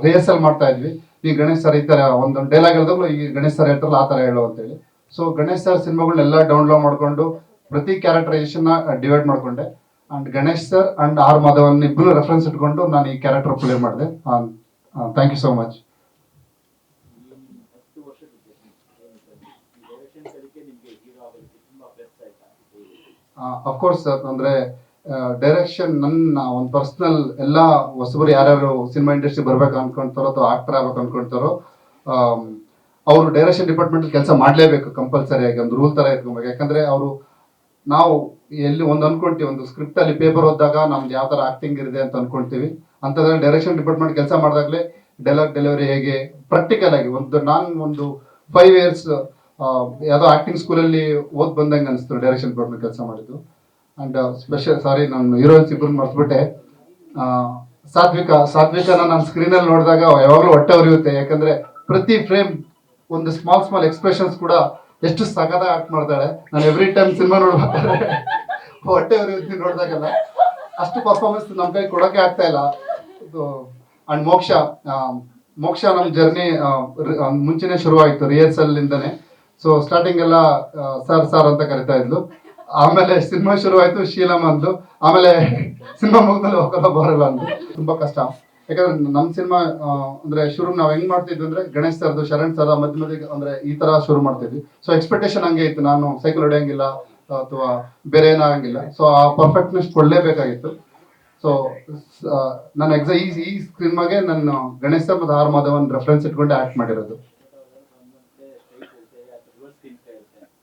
ರಿಹರ್ಸಲ್ ಮಾಡ್ತಾ ಇದ್ವಿ. ಈ ಗಣೇಶ್ ಸರ್ ಈ ತರ ಒಂದೊಂದು ಡೈಲಾಗ್ ಹೇಳಿದಾಗಲೂ ಈ ಗಣೇಶ್ ಸರ್ ಹೇಳ್ತಾರಲ್ಲ ಆ ತರ ಹೇಳು ಅಂತೇಳಿ. ಸೊ ಗಣೇಶ್ ಸರ್ ಸಿನಿಮಾಗಳನ್ನೆಲ್ಲ ಡೌನ್ಲೋಡ್ ಮಾಡ್ಕೊಂಡು ಪ್ರತಿ ಕ್ಯಾರೆಕ್ಟರೈಸೇಷನ್ ಡಿವೈಡ್ ಮಾಡ್ಕೊಂಡೆ. And Ganesh sir and R Madhavan ಇಬ್ಬರು ರೆಫರೆನ್ಸ್ ಇಟ್ಕೊಂಡು ನಾನು ಈ ಕ್ಯಾರೆಕ್ಟರ್ ಪ್ಲೇ ಮಾಡಿದೆ. Thank you so much. Of course sir, ಅಂದ್ರೆ ಡೈರೆಕ್ಷನ್ ನನ್ನ ಒಂದು ಪರ್ಸನಲ್ ಎಲ್ಲ ಹೊಸಬರು ಯಾರ್ಯಾರು ಸಿನಿಮಾ ಇಂಡಸ್ಟ್ರಿ ಬರ್ಬೇಕು ಅನ್ಕೊಂತಾರೋ ಅಥವಾ ಆಕ್ಟರ್ ಆಗ್ಬೇಕು ಅನ್ಕೊಂತಾರೋ ಅವರು ಡೈರೆಕ್ಷನ್ ಡಿಪಾರ್ಟ್ಮೆಂಟ್ ಕೆಲಸ ಮಾಡಲೇಬೇಕು ಕಂಪಲ್ಸರಿ ಆಗಿ. ಒಂದು ರೂಲ್ ತರ ಇಟ್ಕೊಬೇಕು. ಯಾಕಂದ್ರೆ ನಾವು ಎಲ್ಲಿ ಒಂದು ಅನ್ಕೊಂತೀವಿ, ಒಂದು ಸ್ಕ್ರಿಪ್ಟ್ ಅಲ್ಲಿ ಪೇಪರ್ ಓದಿದಾಗ ನಮ್ದು ಯಾವ ತರ ಆಕ್ಟಿಂಗ್ ಇದೆ ಅಂತ ಅನ್ಕೊಂತೀವಿ. ಅಂತದ್ರಲ್ಲಿ ಡೈರೆಕ್ಷನ್ ಡಿಪಾರ್ಟ್ಮೆಂಟ್ ಕೆಲಸ ಮಾಡಿದಾಗಲೇ ಡೈಲಾಗ್ ಡೆಲಿವರಿ ಹೇಗೆ ಪ್ರಾಕ್ಟಿಕಲ್ ಆಗಿ ನಾನು ಒಂದು 5 years ಯಾವುದೋ ಆಕ್ಟಿಂಗ್ ಸ್ಕೂಲಲ್ಲಿ ಓದ್ ಬಂದಂಗೆ ಅನಿಸ್ತು ಡೈರೆಕ್ಷನ್ ಡಿಪಾರ್ಟ್ಮೆಂಟ್ ಕೆಲಸ ಮಾಡಿದ್ದು. ಅಂಡ್ ಸ್ಪೆಷಲ್ ಸಾರಿ, ನಾನು ಹೀರೋಯಿನ್ಸ್ ಇಬ್ಬರು ಮರ್ತ್ಬಿಟ್ಟೆ. ಸಾತ್ವಿಕನ ನಾನು ಸ್ಕ್ರೀನಲ್ಲಿ ನೋಡಿದಾಗ ಯಾವಾಗಲೂ ಹೊಟ್ಟೆ ಉರಿಯುತ್ತೆ. ಯಾಕಂದ್ರೆ ಪ್ರತಿ ಫ್ರೇಮ್ ಒಂದು ಸ್ಮಾಲ್ ಎಕ್ಸ್ಪ್ರೆಷನ್ಸ್ ಕೂಡ ಎಷ್ಟು ಸಖತ್ತಾಗಿ ಆಕ್ಟ್ ಮಾಡ್ತಾಳೆ. ನಾನು ಎವ್ರಿ ಟೈಮ್ ಸಿನಿಮಾ ನೋಡ್ಬೇಕಾದ್ರೆ ಹೊಟ್ಟೆ ಉರಿಯುತ್ತೆ ನೋಡಿದಾಗಲ್ಲ. ಅಷ್ಟು ಪರ್ಫಾರ್ಮೆನ್ಸ್ ನಮ್ಮ ಕೈ ಕೊಡೋಕೆ ಆಗ್ತಾ ಇಲ್ಲ. ಅಂಡ್ ಮೋಕ್ಷ ನಮ್ಮ ಜರ್ನಿ ಮುಂಚೆನೆ ಶುರುವಾಯಿತು ರಿಹರ್ಸಲ್ ಇಂದಾನೆ. ಸೊ ಸ್ಟಾರ್ಟಿಂಗ್ ಎಲ್ಲ ಸರ್ ಅಂತ ಕರಿತಾ ಇದ್ಲು. ಆಮೇಲೆ ಸಿನಿಮಾ ಶುರು ಆಯ್ತು ಶೀಲಮ್ಮ ಅಂದ್ಲು. ಆಮೇಲೆ ಸಿನಿಮಾ ಮುಗಿದ್ಮೇಲೆ ಹೋಗಲ್ಲ ಬರಲ್ಲ ಅಂದ್ಲು. ತುಂಬಾ ಕಷ್ಟ. ಯಾಕಂದ್ರೆ ನಮ್ಮ ಸಿನಿಮಾ ಅಂದ್ರೆ ಶುರು ನಾವು ಹೆಂಗ್ ಮಾಡ್ತಿದ್ವಿ ಅಂದ್ರೆ ಗಣೇಶ್ ಸರ್ದು, ಶರಣ್ ಸರ್ ಮಧ್ಯ ಅಂದ್ರೆ ಈ ತರ ಶುರು ಮಾಡ್ತಿದ್ವಿ. ಸೊ ಎಕ್ಸ್ಪೆಕ್ಟೇಷನ್ ಹಂಗೆ ಇತ್ತು. ನಾನು ಸೈಕಲ್ ಹೊಡೆಯಂಗಿಲ್ಲ, ಅಥವಾ ಬೇರೆ ಏನಾಗಂಗಿಲ್ಲ. ಸೊ ಆ ಪರ್ಫೆಕ್ಟ್ನೆಸ್ ಕೊಡಲೇಬೇಕಾಗಿತ್ತು. ಸೊ ನಾನು ಈ ಸಿನಿಮಾಗೆ ನಾನು ಗಣೇಶ ಮತ್ತು ಆರ್ ಮಾಧವನ್ ರೆಫರೆನ್ಸ್ ಇಟ್ಕೊಂಡು ಆಕ್ಟ್ ಮಾಡಿರೋದು.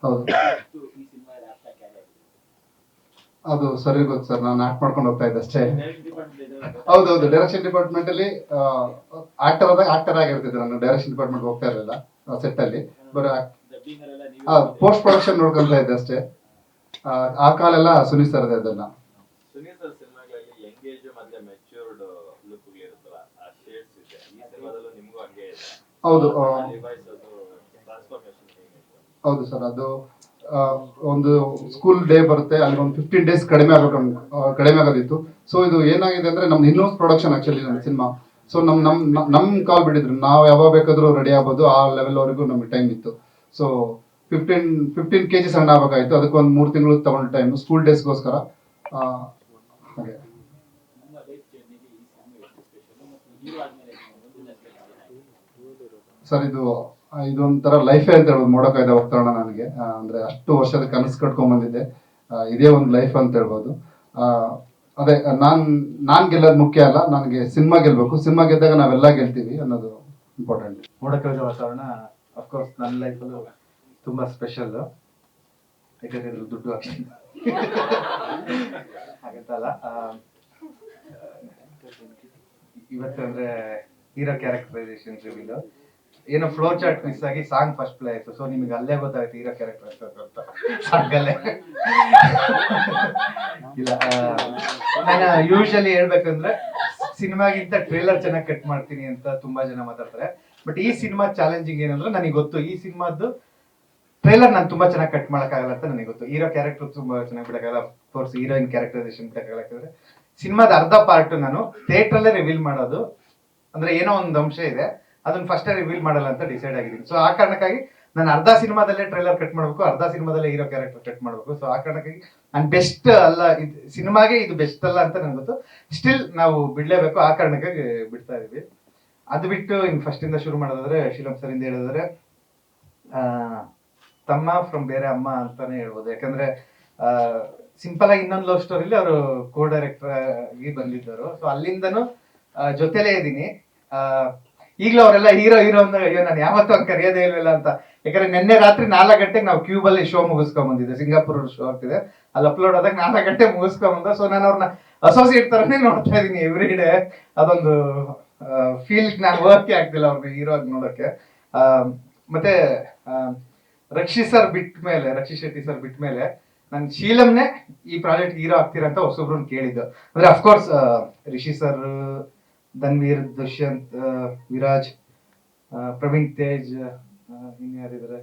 ಹೌದು, ಈ ಸಿನಿಮಾ ಅದು ಸರಿ ಗೊತ್ತು ಸರ್, ನಾನು ಆಕ್ಟ್ ಮಾಡ್ಕೊಂಡು ಹೋಗ್ತಾ ಇದ್ದೆ ಅಷ್ಟೇ. ಹೌದೌದು, ಡೈರೆಕ್ಷನ್ ಡಿಪಾರ್ಟ್ಮೆಂಟ್ ಅಲ್ಲಿ ಆಕ್ಟರ್ ಆಗಿರ್ತಿದ್ದೆ. ನಾನು ಡೈರೆಕ್ಷನ್ ಡಿಪಾರ್ಟ್ಮೆಂಟ್ ಹೋಗ್ತಾ ಇರಲಿಲ್ಲ ಸೆಟ್ ಅಲ್ಲಿ, ಬರೀ ಪೋಸ್ಟ್ ಪ್ರೊಡಕ್ಷನ್ ನೋಡ್ಕೊಂತ ಇದ್ದೆ ಅಷ್ಟೇ. ಆ ಕಾಲೆಲ್ಲ ಸುನೀಲ್ ಸರ್ ಅದೆಲ್ಲ. ಸುನೀಲ್ ಸರ್ ಸಿನಿಮಾಗಳಲ್ಲಿ ಎಂಗೇಜ್ ಮತ್ತೆ ಮೆಚ್ಯೂರ್ಡ್ ಲುಕ್ ಇರುತ್ತಲ್ಲ, ಆ ಶೇಡ್ಸ್ ಇದೆ. ಈ ಸಿನಿಮಾದಲ್ಲೂ ನಿಮಗೂ ಹಂಗೆ ಇದೆ. ಹೌದು ಟ್ರಾನ್ಸ್ಫಾರ್ಮೇಶನ್ ಹೌದು ಸರ್. ಅದು ಒಂದು ಸ್ಕೂಲ್ ಡೇ ಬರುತ್ತೆ, ಅಲ್ಲಿ ಒಂದು 15 days ಕಡಿಮೆ ಆಗೋದಿತ್ತು. ಸೊ ಇದು ಏನಾಗಿದೆ ಅಂದ್ರೆ ನಮ್ದು ಇನ್ನೋಸ್ ಪ್ರೊಡಕ್ಷನ್ ಆಕ್ಚುಲಿ ನಮ್ಮ ಸಿನಿಮಾ. ಸೊ ನಮ್ ಕಾಲ್ ಬಿಟ್ಟಿದ್ರು, ನಾವು ಯಾವಾಗ ಬೇಕಾದ್ರೂ ರೆಡಿ ಆಗ್ಬೋದು, ಆ ಲೆವೆಲ್ ವರೆಗೂ ನಮ್ಗೆ ಟೈಮ್ ಇತ್ತು. ಸೊ 15 kg ಸಣ್ಣ ಆಗ್ಬೇಕಾಯ್ತು. ಅದಕ್ಕೆ ಒಂದು 3 ತಿಂಗಳು ತಗೊಂಡು ಟೈಮ್ ಸ್ಕೂಲ್ ಡೇಸ್ಗೋಸ್ಕರ. ಹಾಗೆ ಸರ್, ಇದೊಂಥರ ಲೈಫೇ ಅಂತ ಹೇಳ್ಬೋದು. ಮೋಡಕಾಯ್ದ ಹೋಗ್ತಾಳ ನನಗೆ, ಅಂದ್ರೆ ಅಷ್ಟು ವರ್ಷದ ಕನಸು ಕಟ್ಕೊಂಡ್ ಬಂದಿದ್ದೆ. ಇದೇ ಒಂದು ಲೈಫ್ ಅಂತ ಹೇಳ್ಬೋದು. ಅದೇ ನಾನ್ ಗೆಲ್ಲೋದು ಮುಖ್ಯ ಅಲ್ಲ, ನನಗೆ ಸಿನಿಮಾ ಗೆಲ್ಬೇಕು. ಸಿನಿಮಾ ಗೆದ್ದಾಗ ನಾವೆಲ್ಲ ಗೆಲ್ತೀವಿ ಅನ್ನೋದು ಇಂಪಾರ್ಟೆಂಟ್. ಮೋಡಕವಿದ ವಾತಾವರಣ ಅಫ್ಕೋರ್ಸ್ ನನ್ನ ಲೈಫಲ್ಲೂ ತುಂಬಾ ಸ್ಪೆಷಲ್. ಯಾಕಂದ್ರೆ ಇದ್ರಲ್ಲಿ ದುಡ್ಡು ಹಾಗಂತಲ್ಲ. ಇವತ್ತಂದ್ರೆ ಹೀರೋ ಕ್ಯಾರೆಕ್ಟರೈಸೇಷನ್ ರಿವೀಲ್ ಏನೋ ಫ್ಲೋ ಚಾರ್ಟ್ ಮಿಸ್ ಆಗಿ ಸಾಂಗ್ ಫಸ್ಟ್ ಪ್ಲೇ ಆಯ್ತು. ಸೊ ನಿಮಗೆ ಅಲ್ಲೇ ಗೊತ್ತಾಯ್ತು ಹೀರೋ ಕ್ಯಾರೆಕ್ಟರ್ ಅಂತ ಸಾಂಗಲ್ಲೇ. ಇಲ್ಲ, ನಾನು ಯೂಶಲಿ ಹೇಳ್ಬೇಕಂದ್ರೆ ಸಿನಿಮಾಗಿಂತ ಟ್ರೇಲರ್ ಚೆನ್ನಾಗಿ ಕಟ್ ಮಾಡ್ತೀನಿ ಅಂತ ತುಂಬಾ ಜನ ಮಾತಾಡ್ತಾರೆ. ಬಟ್ ಈ ಸಿನಿಮಾ ಚಾಲೆಂಜಿಂಗ್ ಏನಂದ್ರೆ ನನಗೆ ಗೊತ್ತು, ಈ ಸಿನಿಮಾದ್ದು ಟ್ರೇಲರ್ ನಾನು ತುಂಬಾ ಚೆನ್ನಾಗಿ ಕಟ್ ಮಾಡಕ್ಕಾಗಲ್ಲ ಅಂತ ನನಗೆ ಗೊತ್ತು. ಹೀರೋ ಕ್ಯಾರೆಕ್ಟರ್ ತುಂಬಾ ಚೆನ್ನಾಗಿ ಬಿಡಕ್ಕಾಗಲ್ಲ, ಕೋರ್ಸ್ ಹೀರೋಯಿನ್ ಕ್ಯಾರೆಕ್ಟರೈಸೇಷನ್ ಬಿಡಕ್ಕಾಗಲ್ಲ. ಯಾಕಂದ್ರೆ ಸಿನಿಮಾದ ಅರ್ಧ ಪಾರ್ಟ್ ನಾನು ಥಿಯೇಟರ್ ಅಲ್ಲೇ ರಿವೀಲ್ ಮಾಡೋದು. ಅಂದ್ರೆ ಏನೋ ಒಂದು ಅಂಶ ಇದೆ, ಅದನ್ನ ಫಸ್ಟ್ ರಿವೀಲ್ ಮಾಡಲ್ಲ ಅಂತ ಡಿಸೈಡ್ ಆಗಿದ್ದೀನಿ. ಸೊ ಆ ಕಾರಣಕ್ಕಾಗಿ ನಾನು ಅರ್ಧ ಸಿನಿಮಾದಲ್ಲೇ ಟ್ರೈಲರ್ ಕಟ್ ಮಾಡಬೇಕು, ಅರ್ಧ ಸಿನಿಮಾದಲ್ಲೇ ಹೀರೋ ಕ್ಯಾರೆಕ್ಟರ್ ಕಟ್ ಮಾಡಬೇಕು. ಸೊ ಆ ಕಾರಣಕ್ಕಾಗಿ ನಾನು ಬೆಸ್ಟ್ ಅಲ್ಲ, ಸಿನಿಮಾಗೆ ಇದು ಬೆಸ್ಟ್ ಅಲ್ಲ ಅಂತ ನನಗೆ ಗೊತ್ತು. ಸ್ಟಿಲ್ ನಾವು ಬಿಡ್ಲೇಬೇಕು, ಆ ಕಾರಣಕ್ಕಾಗಿ ಬಿಡ್ತಾ ಇದೀವಿ. ಅದು ಬಿಟ್ಟು ಇನ್ ಫಸ್ಟ್ ಇಂದ ಶುರು ಮಾಡೋದಾದ್ರೆ, ಶೀಲಂ ಸರ್ ಇಂದ ಹೇಳಿದ್ರೆ ತಮ್ಮ ಫ್ರಮ್ ಬೇರೆ ಅಮ್ಮ ಅಂತಾನೆ ಹೇಳ್ಬೋದು. ಯಾಕಂದ್ರೆ ಸಿಂಪಲ್ ಆಗಿ ಇನ್ನೊಂದು ಲವ್ ಸ್ಟೋರಿಲಿ ಅವರು ಕೋ ಡೈರೆಕ್ಟರ್ ಆಗಿ ಬಂದಿದ್ದರು. ಸೊ ಅಲ್ಲಿಂದನೂ ಜೊತೆಲೇ ಇದ್ದೀನಿ. ಈಗಲೂ ಅವರೆಲ್ಲ ಹೀರೋ ಅಂದಾಗ ಅಯ್ಯೋ ನಾನು ಯಾವತ್ತೂ ಹಂಗೆ ಕರೆಯೋದೇ ಇಲ್ವಲ್ಲ ಅಂತ. ಯಾಕಂದ್ರೆ ನಿನ್ನೆ ರಾತ್ರಿ 4 ಗಂಟೆಗೆ ನಾವು ಕ್ಯೂಬ್ ಅಲ್ಲಿ ಶೋ ಮುಗಿಸ್ಕೊಂಡ್ ಬಂದಿದ್ದೆ. ಸಿಂಗಾಪುರ್ ಶೋ ಆಗ್ತಿದೆ, ಅಲ್ಲಿ ಅಪ್ಲೋಡ್ ಆದಾಗ 4 ಗಂಟೆ ಮುಗಿಸ್ಕೊಂಡ್ ಬಂದ. ಸೊ ನಾನು ಅವ್ರನ್ನ ಅಸೋಸಿಯೇಟ್ ತರನೇ ನೋಡ್ತಾ ಇದ್ದೀನಿ ಎವ್ರಿ ಡೇ. ಅದೊಂದು ಫೀಲ್ ನಾನು ವರ್ಕೇ ಆಗ್ತಿಲ್ಲ ಅವ್ರನ್ನ ಹೀರೋ ಆಗಿ ನೋಡೋಕೆ. ಮತ್ತೆ ರಕ್ಷಿ ಶೆಟ್ಟಿ ಸರ್ ಬಿಟ್ಟ ಮೇಲೆ ನಾನು ಶೀಲಂನೇ ಈ ಪ್ರಾಜೆಕ್ಟ್ ಹೀರೋ ಆಗ್ತೀರಾ ಅಂತ ಹೊಸೊಬ್ರನ್ನ ಕೇಳಿದ್ದು. ಅಂದ್ರೆ ಅಫ್ಕೋರ್ಸ್ ರಿಷಿ ಸರ್, ಧನ್ವೀರ್, ದುಷ್ಯಂತ್, ವಿರಾಜ್, ಪ್ರವೀಣ್ ತೇಜ್, ಇನ್ಯಾರಿದ್ದಾರೆ,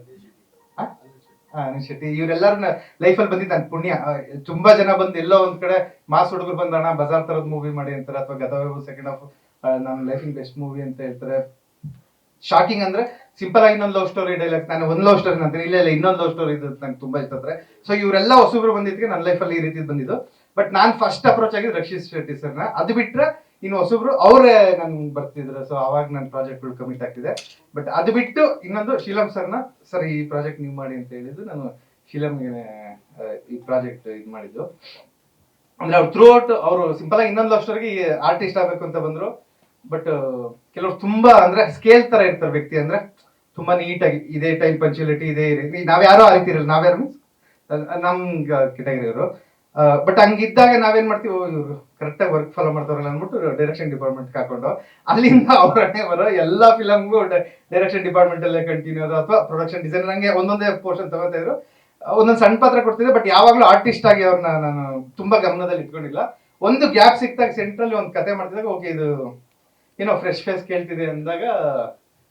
ಅನಿಲ್ ಶೆಟ್ಟಿ, ಇವರೆಲ್ಲರೂ ಲೈಫಲ್ಲಿ ಬಂದಿದ್ದು ನನ್ನ ಪುಣ್ಯ. ತುಂಬಾ ಜನ ಬಂದು ಎಲ್ಲೋ ಒಂದ್ ಕಡೆ ಮಾಸ್ ಹುಡುಗರು ಬಂದಣ ಬಜಾರ್ ತರದ ಮೂವಿ ಮಾಡಿ ಅಂತಾರೆ, ಅಥವಾ ಗದವ ಸೆಕೆಂಡ್ ಹಾಫ್ ನಮ್ಮ ಲೈಫಿಂಗ್ ಬೆಸ್ಟ್ ಮೂವಿ ಅಂತ ಹೇಳ್ತಾರೆ. ಶಾಕಿಂಗ್ ಅಂದ್ರೆ ಸಿಂಪಲ್ ಆಗಿ ಇನ್ನೊಂದು ಲವ್ ಸ್ಟೋರಿ ಡೈಲಾಗ್, ನಾನು ಒಂದು ಲವ್ ಸ್ಟೋರಿ ಅಂತೀನಿ, ಇಲ್ಲ ಇನ್ನೊಂದು ಲವ್ ಸ್ಟೋರಿ ಇದು ನಂಗೆ ತುಂಬಾ ಇಷ್ಟ. ಸೊ ಇವರೆಲ್ಲ ಹೊಸಬ್ರು ಬಂದಿದ್ದಕ್ಕೆ ನನ್ನ ಲೈಫಲ್ಲಿ ಈ ರೀತಿ ಬಂದಿದ್ದು. ಬಟ್ ನಾನ್ ಫಸ್ಟ್ ಅಪ್ರೋಚ್ ಆಗಿದ್ದು ರಕ್ಷಿತ್ ಶೆಟ್ಟಿ ಸರ್ನ. ಅದು ಬಿಟ್ರೆ ಇನ್ನು ಹೊಸಬ್ರು ಅವರೇ ನನ್ ಬರ್ತಿದ್ರು. ಸೊ ಅವಾಗ ನನ್ನ ಪ್ರಾಜೆಕ್ಟ್ಗಳು ಕಮಿಟ್ ಆಗ್ತಿದೆ. ಬಟ್ ಅದು ಬಿಟ್ಟು ಇನ್ನೊಂದು ಶೀಲಂ ಸರ್ನ, ಸರ್ ಈ ಪ್ರಾಜೆಕ್ಟ್ ನೀವು ಮಾಡಿ ಅಂತ ಹೇಳಿದ್ದು, ನಾನು ಶೀಲಂಗೆ ಈ ಪ್ರಾಜೆಕ್ಟ್ ಇದು ಮಾಡಿದ್ದು. ಅಂದ್ರೆ ಅವ್ರು ಥ್ರೂ ಔಟ್ ಅವರು ಸಿಂಪಲ್ ಆಗಿ ಇನ್ನೊಂದು ಲವ್ ಸ್ಟೋರಿಗೆ ಆರ್ಟಿಸ್ಟ್ ಆಗ್ಬೇಕು ಅಂತ ಬಂದ್ರು. ಬಟ್ ಕೆಲವರು ತುಂಬಾ ಅಂದ್ರೆ ಸ್ಕೇಲ್ ತರ ಇರ್ತಾರೆ ವ್ಯಕ್ತಿ, ಅಂದ್ರೆ ತುಂಬಾ ನೀಟಾಗಿ ಇದೇ ಟೈಮ್ ಪಂಚುಯಾಲಿಟಿ ಇದೆ. ನಾವ್ಯಾರೋ ಆ ರೀತಿ ಇರಲ್ಲ, ನಾವ್ಯಾರು ಮೀನ್ಸ್ ನಮ್ ಕೆಟಗರಿ ಅವರು. ಬಟ್ ಹಂಗಿದ್ದಾಗ ನಾವೇನ್ ಮಾಡ್ತೀವಿ, ಇವರು ಕರೆಕ್ಟ್ ಆಗಿ ವರ್ಕ್ ಫಾಲೋ ಮಾಡ್ತಾರಲ್ಲ ಅಂದ್ಬಿಟ್ಟು ಡೈರೆಕ್ಷನ್ ಡಿಪಾರ್ಟ್ಮೆಂಟ್ ಹಾಕೊಂಡು ಅಲ್ಲಿಂದ ಅವರನ್ನೇ ಬರೋ ಎಲ್ಲಾ ಫಿಲಮ್ಗೂ ಡೈರೆಕ್ಷನ್ ಡಿಪಾರ್ಟ್ಮೆಂಟ್ ಅಲ್ಲೇ ಕಂಟಿನ್ಯೂ ಅಥವಾ ಪ್ರೊಡಕ್ಷನ್ ಡಿಸೈನರ್ ಹಂಗೆ ಒಂದೊಂದೇ ಪೋರ್ಷನ್ ತಗೋತಾ ಇದ್ರು. ಒಂದೊಂದು ಸಣ್ಣ ಪಾತ್ರ ಕೊಡ್ತಿದ್ದೆ. ಬಟ್ ಯಾವಾಗ್ಲೂ ಆರ್ಟಿಸ್ಟ್ ಆಗಿ ಅವ್ರನ್ನ ನಾನು ತುಂಬಾ ಗಮನದಲ್ಲಿ ಇಟ್ಕೊಂಡಿಲ್ಲ. ಒಂದು ಗ್ಯಾಪ್ ಸಿಕ್ತಾಗ ಸೆಂಟ್ರಲ್ಲಿ ಒಂದು ಕತೆ ಮಾಡ್ತಿದಾಗ ಓಕೆ ಇದು ಏನೋ ಫ್ರೆಶ್ ಫೇಸ್ ಕೇಳ್ತಿದೆ ಅಂದಾಗ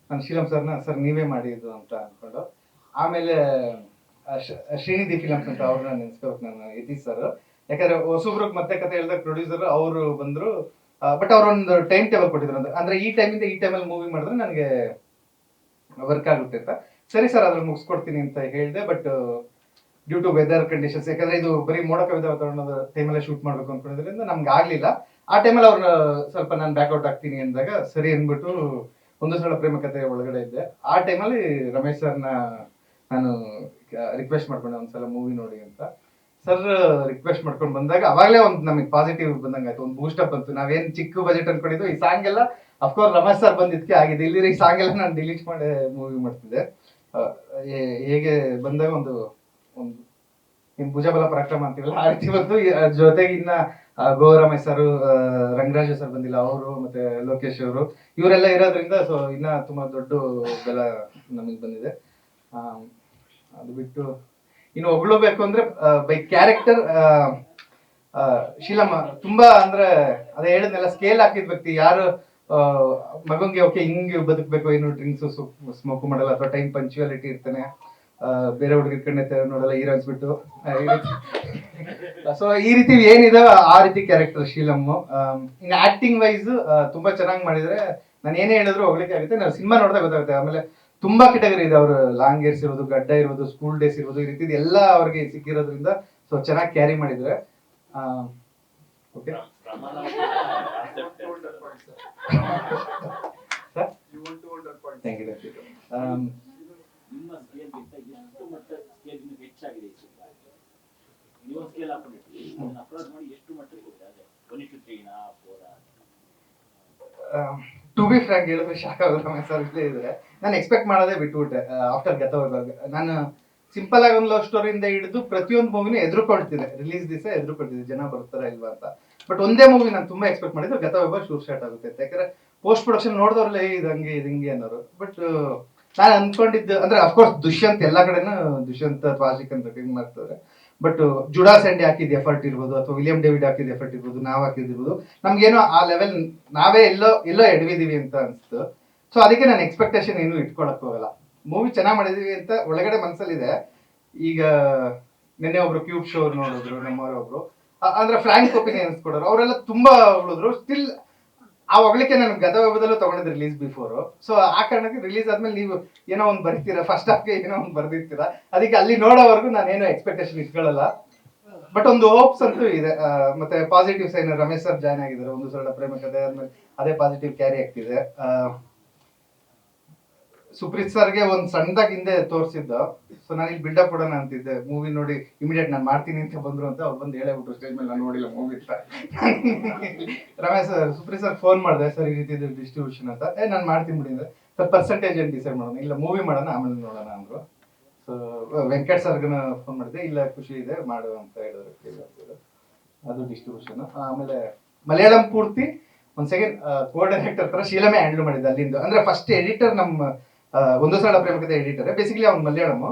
ನಾನು ಶೀಲಂ ಸರ್ನ ಸರ್ ನೀವೇ ಮಾಡಿ ಇದು ಅಂತ ಅನ್ಕೊಂಡು, ಆಮೇಲೆ ಶ್ರೀನಿಧಿ ಫಿಲಮ್ಸ್ ಅಂತ ಅವ್ರನ್ನ ನೆನ್ಸ್ಕೋಬೇಕು ನಾನು, ಯತೀಶ್ ಸರ್. ಯಾಕಂದ್ರೆ ಹೊಸಬ್ರಿಗೆ ಮತ್ತೆ ಕತೆ ಹೇಳಿದಾಗ ಪ್ರೊಡ್ಯೂಸರ್ ಅವರು ಬಂದ್ರು. ಬಟ್ ಅವ್ರೊಂದು ಟೈಮ್ ಟೇಬಲ್ ಕೊಟ್ಟಿದ್ರು, ಅಂದ್ರೆ ಈ ಟೈಮಿಂದ ಈ ಟೈಮಲ್ಲಿ ಮೂವಿ ಮಾಡಿದ್ರೆ ನನಗೆ ವರ್ಕ್ ಆಗುತ್ತೆ ಅಂತ. ಸರಿ ಸರ್ ಅದ್ರಲ್ಲಿ ಮುಗಿಸ್ಕೊಡ್ತೀನಿ ಅಂತ ಹೇಳಿದೆ. But due to weather conditions, ಯಾಕಂದ್ರೆ ಇದು ಬರೀ ಮೋಡ ಕವಿದ ವಾತಾವರಣದ ಟೈಮಲ್ಲೇ ಶೂಟ್ ಮಾಡ್ಬೇಕು ಅನ್ಕೊಂಡಿದ್ರಿಂದ ನಮ್ಗೆ ಆಗ್ಲಿಲ್ಲ. ಆ ಟೈಮಲ್ಲಿ ಅವ್ರನ್ನ ಸ್ವಲ್ಪ ನಾನು ಬ್ಯಾಕ್ಔಟ್ ಆಗ್ತೀನಿ ಅಂದಾಗ ಸರಿ ಅಂದ್ಬಿಟ್ಟು ಒಂದು ಸಲ ಪ್ರೇಮ ಕಥೆ ಒಳಗಡೆ ಇದ್ದೆ. ಆ ಟೈಮಲ್ಲಿ ರಮೇಶ್ ಸರ್ನ ನಾನು ರಿಕ್ವೆಸ್ಟ್ ಮಾಡ್ಕೊಂಡೆ ಒಂದ್ಸಲ ಮೂವಿ ನೋಡಿ ಅಂತ. ಸರ್ ರಿಕ್ವೆಸ್ಟ್ ಮಾಡ್ಕೊಂಡು ಬಂದಾಗ ಅವಾಗಲೇ ಒಂದು ನಮಗೆ ಪಾಸಿಟಿವ್ ಬಂದಂಗೆ ಆಯ್ತು, ಒಂದು ಬೂಸ್ಟಪ್ ಬಂತು. ನಾವೇನ್ ಚಿಕ್ಕ ಬಜೆಟ್ ಅನ್ಕೊಂಡಿದ್ದು, ಈ ಸಾಂಗ್ ಎಲ್ಲ ಅಫ್ಕೋರ್ಸ್ ರಮೇಶ್ ಸರ್ ಬಂದಿದ್ದಕ್ಕೆ ಆಗಿದೆ. ಇಲ್ಲಿ ಈ ಸಾಂಗ್ ಎಲ್ಲ ನಾನು ಡಿಲೀಟ್ ಮಾಡಿ ಮೂವಿ ಮಾಡ್ತಿದ್ದೆ. ಹೇಗೆ ಬಂದಾಗ ಒಂದು ಇನ್ ಭುಜಬಲ ಪರಾಕ್ರಮ ಅಂತೀವಲ್ಲ ಆ ರೀತಿ ಬಂತು. ಜೊತೆಗೆ ಇನ್ನ ಗೋ ರಮೇಶ್ ಸರ್, ರಂಗರಾಜ ಸರ್ ಬಂದಿಲ್ಲ, ಅವರು ಮತ್ತೆ ಲೋಕೇಶ್ ಅವರು, ಇವರೆಲ್ಲ ಇರೋದ್ರಿಂದ ಸೊ ಇನ್ನ ತುಂಬಾ ದೊಡ್ಡ ಬೆಲ ನಮಗೆ ಬಂದಿದೆ. ಅದು ಬಿಟ್ಟು ಇನ್ನು ಹೊಗಳಬೇಕು ಅಂದ್ರೆ ಬೈ ಕ್ಯಾರೆಕ್ಟರ್ ಶೀಲಮ್ಮ ತುಂಬಾ ಅಂದ್ರೆ ಅದೇ ಹೇಳಿದ್ನೆಲ್ಲ ಸ್ಕೇಲ್ ಹಾಕಿದ ವ್ಯಕ್ತಿ. ಯಾರು ಮಗಂಗೆ ಓಕೆ ಹಿಂಗೆ ಬದುಕಬೇಕು, ಏನು ಡ್ರಿಂಕ್ಸ್ ಸ್ಮೋಕ್ ಮಾಡಲ್ಲ, ಅಥವಾ ಟೈಮ್ ಪಂಕ್ಚುಯಾಲಿಟಿ ಇರ್ತಾನೆ, ಬೇರೆ ಹುಡುಗರ ಕಣ್ಣೆ ನೋಡಲ್ಲ, ಹೀರೋನ್ಸ್ ಬಿಟ್ಟು ಸೊ ಈ ರೀತಿ ಏನಿದೆ ಆ ರೀತಿ ಕ್ಯಾರೆಕ್ಟರ್ ಶೀಲಮ್. ಇನ್ನು ಆಕ್ಟಿಂಗ್ ವೈಸ್ ತುಂಬಾ ಚೆನ್ನಾಗಿ ಮಾಡಿದ್ರೆ ನಾನು ಏನೇ ಹೇಳಿದ್ರು ಹೋಗ್ಲಿಕ್ಕೆ ಆಗುತ್ತೆ. ನಾವು ಸಿನಿಮಾ ನೋಡಿದಾಗ ಗೊತ್ತಾಗುತ್ತೆ. ಆಮೇಲೆ ತುಂಬಾ ಕೆಟಗರಿ ಇದೆ, ಅವರು ಲಾಂಗ್ ಏರ್ಸ್ ಇರೋದು, ಗಡ್ಡ ಇರೋದು, ಸ್ಕೂಲ್ ಡೇಸ್ ಇರೋದು, ಈ ರೀತಿ ಎಲ್ಲ ಅವ್ರಿಗೆ ಸಿಕ್ಕಿರೋದ್ರಿಂದ ಸೊ ಚೆನ್ನಾಗಿ ಕ್ಯಾರಿ ಮಾಡಿದ್ರೆ. Okay thank you. ನಿಮ್ಮ ಸ್ಕೇಲ್ಗಿಂತ ಎಷ್ಟು ಮಟ್ಟ ಸ್ಕೇಲ್ಗಿಂತ ಹೆಚ್ಚಾಗಿದೆ ಈ ಸಿನಿಮಾ? ನೀವು ಸ್ಕೇಲ್ ಹಾಕೊಂಡಿರ್ತೀವಿ, ಇದನ್ನ ಅಪ್ರೋಚ್ ಮಾಡಿ ಎಷ್ಟು ಮಟ್ಟಕ್ಕೆ ಹೋಗಿದೆ? ಅದೇ 1:3 4 ಟು ಬಿ ಫ್ರಾಂಕ್ ಹೇಳಿದ್ರೆ ಶಾಕ್ ಆಗುತ್ತೆ ಸರ್. ಇಲ್ಲೇ ಇದ್ರೆ ನಾನು ಎಕ್ಸ್ಪೆಕ್ಟ್ ಮಾಡೋದೇ ಬಿಟ್ಬಿಟ್ಟೆ. ಆಫ್ಟರ್ ಗತವೈಭವ ನಾನು ಸಿಂಪಲ್ ಆಗಿ ಒಂದು ಲವ್ ಸ್ಟೋರಿಯಿಂದ ಹಿಡಿದು ಪ್ರತಿಯೊಂದು ಮೂವಿನೂ ಎದುರುಕೊಳ್ತಿದ್ದೆ. ರಿಲೀಸ್ ದಿವಸ ಎದುರುಕೊಳ್ತಿದ್ದೆ ಜನ ಬರ್ತಾರಾ ಇಲ್ವಾ ಅಂತ. ಬಟ್ ಒಂದೇ ಮೂವಿ ನಾನು ತುಂಬಾ ಎಕ್ಸ್ಪೆಕ್ಟ್ ಮಾಡಿದ್ದು ಗತವೈಭವ ಶೂರ್ ಸ್ಟಾರ್ಟ್ ಆಗುತ್ತೆ ಅಂತ. ಯಾಕಂದ್ರೆ ಪೋಸ್ಟ್ ಪ್ರೊಡಕ್ಷನ್ ನೋಡಿದವ್ರಲ್ಲ ಇದು ಹಂಗೆ ಇದು ಹಿಂಗೆ ಅನ್ನೋರು. ಬಟ್ ನಾನು ಅನ್ಕೊಂಡಿದ್ದು ಅಂದ್ರೆ ಅಫ್ಕೋರ್ಸ್ ದುಷ್ಯಂತ್ ಎಲ್ಲಾ ಕಡೆನೂ ದುಷ್ಯಂತ್ ಅಥವಾ ಆಶಿಕ್ ಅಂತ ರೆಕಗ್ನೈಸ್ ಮಾಡ್ತಾರೆ. ಬಟ್ ಜುಡಾ ಸ್ಯಾಂಡಿ ಹಾಕಿದ ಎಫರ್ಟ್ ಇರ್ಬೋದು, ಅಥವಾ ವಿಲಿಯಂ ಡೇವಿಡ್ ಹಾಕಿದ ಎಫರ್ಟ್ ಇರ್ಬೋದು, ನಾವು ಹಾಕಿದಿರ್ಬೋದು, ನಮ್ಗೇನೋ ಆ ಲೆವೆಲ್ ನಾವೇ ಎಲ್ಲೋ ಎಡವಿದೀವಿ ಅಂತ ಅನ್ಸ್ತು. ಸೊ ಅದಕ್ಕೆ ನಾನು ಎಕ್ಸ್ಪೆಕ್ಟೇಷನ್ ಏನು ಇಟ್ಕೊಳಕ್ ಹೋಗಲ್ಲ. ಮೂವಿ ಚೆನ್ನಾಗಿ ಮಾಡಿದೀವಿ ಅಂತ ಒಳಗಡೆ ಮನ್ಸಲ್ಲಿದೆ. ಈಗ ನಿನ್ನೆ ಒಬ್ರು ಕ್ಯೂಬ್ ಶೋ ನೋಡಿದ್ರು ನಮ್ಮವರೊಬ್ರು, ಅಂದ್ರೆ ಫ್ರಾಂಕ್ ಒಪಿನಿಯನ್ಸ್ ಕೊಡೋರು, ಅವರೆಲ್ಲ ತುಂಬಾ ಹೊಗಳಿದ್ರು. ಸ್ಟಿಲ್ ಆ ಹೊಗಳಿಕೆ ನಾನು ಗತವೈಭವದಲ್ಲೂ ತಗೊಂಡಿದ್ದೆ ರಿಲೀಸ್ ಬಿಫೋರ್. ಸೊ ಆ ಕಾರಣಕ್ಕೆ ರಿಲೀಸ್ ಆದ್ಮೇಲೆ ನೀವು ಏನೋ ಒಂದು ಬರೀತೀರಾ, ಫಸ್ಟ್ ಹಾಫ್ಗೆ ಏನೋ ಒಂದು ಬರ್ದಿರ್ತೀರಾ, ಅದಕ್ಕೆ ಅಲ್ಲಿ ನೋಡೋವರೆಗೂ ನಾನೇನೋ ಎಕ್ಸ್ಪೆಕ್ಟೇಷನ್ ಇಟ್ಕೊಳ್ಳಲ್ಲ. ಬಟ್ ಒಂದು ಹೋಪ್ಸ್ ಅಂತೂ ಇದೆ. ಮತ್ತೆ positive sign Ramesh sir join ಆಗಿದ್ದಾರೆ. ಒಂದು ಸರಳ ಪ್ರೇಮ ಕಥೆ ಆದ್ಮೇಲೆ ಅದೇ ಪಾಸಿಟಿವ್ ಕ್ಯಾರಿ ಆಗ್ತಿದೆ. ಸುಪ್ರೀತ್ ಸರ್ಗೆ ಒಂದು ಸಣ್ಣದಾಗಿ ಹಿಂದೆ ತೋರಿಸಿದ್ದು. ಸೊ ನಾನು ಇಲ್ಲಿ ಬಿಲ್ಡಪ್ ಕೊಡೋಣ ಅಂತಿದ್ದೆ. ಮೂವಿ ನೋಡಿ ಇಮಿಡಿಯೇಟ್ ನಾನು ಮಾಡ್ತೀನಿ ಅಂತ ಬಂದ್ರು ಅಂತ ಅವ್ರು ಬಂದು ಹೇಳೇಬಿಟ್ರು ಸ್ಟೇಜ್ ಮೇಲೆ. ನಾನು ನೋಡಿಲ್ಲ ಮೂವಿ ಅಂತ. Ramesh sir Supreeth sir phone ಮಾಡಿದೆ, ಸರ್ ಈ ರೀತಿ ಡಿಸ್ಟ್ರಿಬ್ಯೂಷನ್ ಅಂತ. ನಾನು ಮಾಡ್ತೀನಿ ಬಿಡಿ ಅಂದ್ರೆ, ಸರ್ ಪರ್ಸೆಂಟೇಜ್ ಏನು ಡಿಸೈಡ್ ಮಾಡೋಣ, ಇಲ್ಲ ಮೂವಿ ಮಾಡೋಣ ಆಮೇಲೆ ನೋಡೋಣ ಅಂದ್ರು. ಸೊ ವೆಂಕಟ್ ಸರ್ಗನ ಫೋನ್ ಮಾಡಿದೆ, ಇಲ್ಲ ಖುಷಿ ಇದೆ ಮಾಡು ಅಂತ ಹೇಳಿದ್ರು. ಅದು ಡಿಸ್ಟ್ರಿಬ್ಯೂಷನ್. ಆಮೇಲೆ ಮಲಯಾಳಂ ಪೂರ್ತಿ ಒಂದ್ ಸೆಕೆಂಡ್ ಕೋ ಡೈರೆಕ್ಟರ್ ತರ ಶೀಲಮೇ ಹ್ಯಾಂಡಲ್ ಮಾಡಿದ್ದೆ ಅಲ್ಲಿಂದ. ಅಂದ್ರೆ ಫಸ್ಟ್ ಎಡಿಟರ್ ನಮ್ಮ ಒಂದು ಸಲ ಪ್ರೇಮಕತೆ ಎಡಿಟರ್, ಬೇಸಿಕಲಿ ಅವ್ನು ಮಲಯಾಳಂ.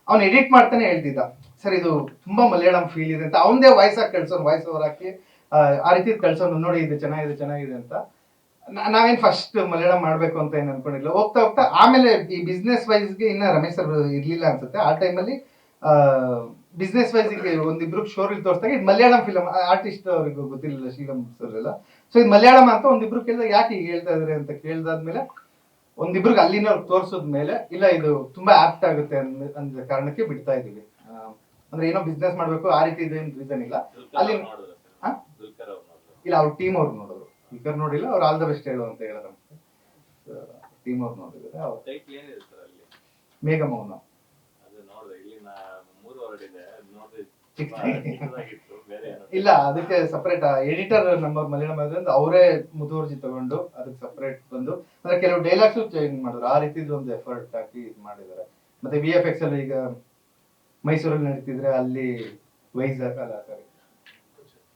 ಅವ್ನು ಎಡಿಟ್ ಮಾಡ್ತಾನೆ ಹೇಳ್ತಿದ್ದ, ಸರ್ ಇದು ತುಂಬಾ ಮಲಯಾಳಂ ಫೀಲ್ ಇದೆ ಅಂತ. ಅವನದೇ ವಾಯ್ಸ್ ಹಾಕಿ ಕಳ್ಸೋನು, ವಾಯ್ಸ್ ಓವರ್ ಹಾಕಿ ಆ ರೀತಿ ಕಳ್ಸೋನು, ನೋಡಿ ಇದು ಚೆನ್ನಾಗಿದೆ ಅಂತ. ನಾವೇನ್ ಫಸ್ಟ್ ಮಲಯಾಳಂ ಮಾಡ್ಬೇಕು ಅಂತ ಏನ್ ಅನ್ಕೊಂಡಿಲ್ಲ. ಹೋಗ್ತಾ ಹೋಗ್ತಾ ಆಮೇಲೆ ಈ ಬಿಸ್ನೆಸ್ ವೈಸ್ಗೆ ಇನ್ನ ರಮೇಶ್ ಸರ್ ಇರ್ಲಿಲ್ಲ ಅನ್ಸುತ್ತೆ ಆ ಟೈಮಲ್ಲಿ. ಬಿಸ್ನೆಸ್ ವೈಸ್ಗೆ ಒಂದಿಬ್ರು ಶೋರಿಗೆ ತೋರಿಸಿದಾಗ ಇದು ಮಲಯಾಳಂ ಫಿಲಮ್, ಆರ್ಟಿಸ್ಟ್ ಅವ್ರಿಗೆ ಗೊತ್ತಿಲ್ಲ ಶೀಲಂ ಸರ್ ಎಲ್ಲ. ಸೊ ಇದು ಮಲಯಾಳಂ ಅಂತ ಒಂದಿಬ್ರು ಕೇಳಿದಾಗ ಯಾಕೆ ಈಗ ಹೇಳ್ತಾ ಇದಾರೆ ಅಂತ ಕೇಳ್ದಾದ್ಮೇಲೆ ಒಂದಿಬ್ರಿಗೆ ಅಲ್ಲಿನ ತೋರ್ಸೋದ್ಮೇಲೆ ಇಲ್ಲ ಇದು ತುಂಬಾ ಆಪ್ಟ್ ಆಗುತ್ತೆ ಅಂದ ಕಾರಣಕ್ಕೆ ಬಿಡ್ತಾ ಇದೀವಿ. ಅಂದ್ರೆ ಏನೋ ಬಿಸ್ನೆಸ್ ಮಾಡ್ಬೇಕು ಆ ರೀತಿ ಇದೇನು ರೀಸನ್ ಇಲ್ಲ. ಅಲ್ಲಿ ಇಲ್ಲ ಅವ್ರ ಟೀಮ್ ಅವ್ರು ನೋಡಿದ್ರು, ಸ್ಪೀಕರ್ ನೋಡಿಲ್ಲ. ಅವ್ರು ಆಲ್ ದ ಬೆಸ್ಟ್ ಹೇಳು ಅಂತ ಹೇಳಿದ್ರು. ಟೀಮ್ ಅವ್ರು ನೋಡಿದ್ರೆ ಅವ್ರು ಮೇಘ ಮೌನ ಇಲ್ಲ, ಅದಕ್ಕೆ ಸಪರೇಟ್ ಎಡಿಟರ್ ನಂಬರ್ ಮಲಯಾಳಂ ಆದ್ರಿಂದ ಅವರೇ ಮುತುವರ್ಜಿ ತಗೊಂಡು ಅದಕ್ಕೆ ಸಪರೇಟ್ ಬಂದು ಅಂದ್ರೆ ಕೆಲವು ಡೈಲಾಗ್ಸ್ ಚೇಂಜ್ ಮಾಡಿದ್ರು. ಆ ರೀತಿ ಒಂದು ಎಫರ್ಟ್ ಹಾಕಿ ಇದು ಮಾಡಿದ್ದಾರೆ. ಮತ್ತೆ VFX ಅಲ್ಲಿ ಈಗ ಮೈಸೂರಲ್ಲಿ ನಡೀತಿದ್ರೆ ಅಲ್ಲಿ ವೈಜಾಗ್ ಅಲ್ಲ ಸಾರಿ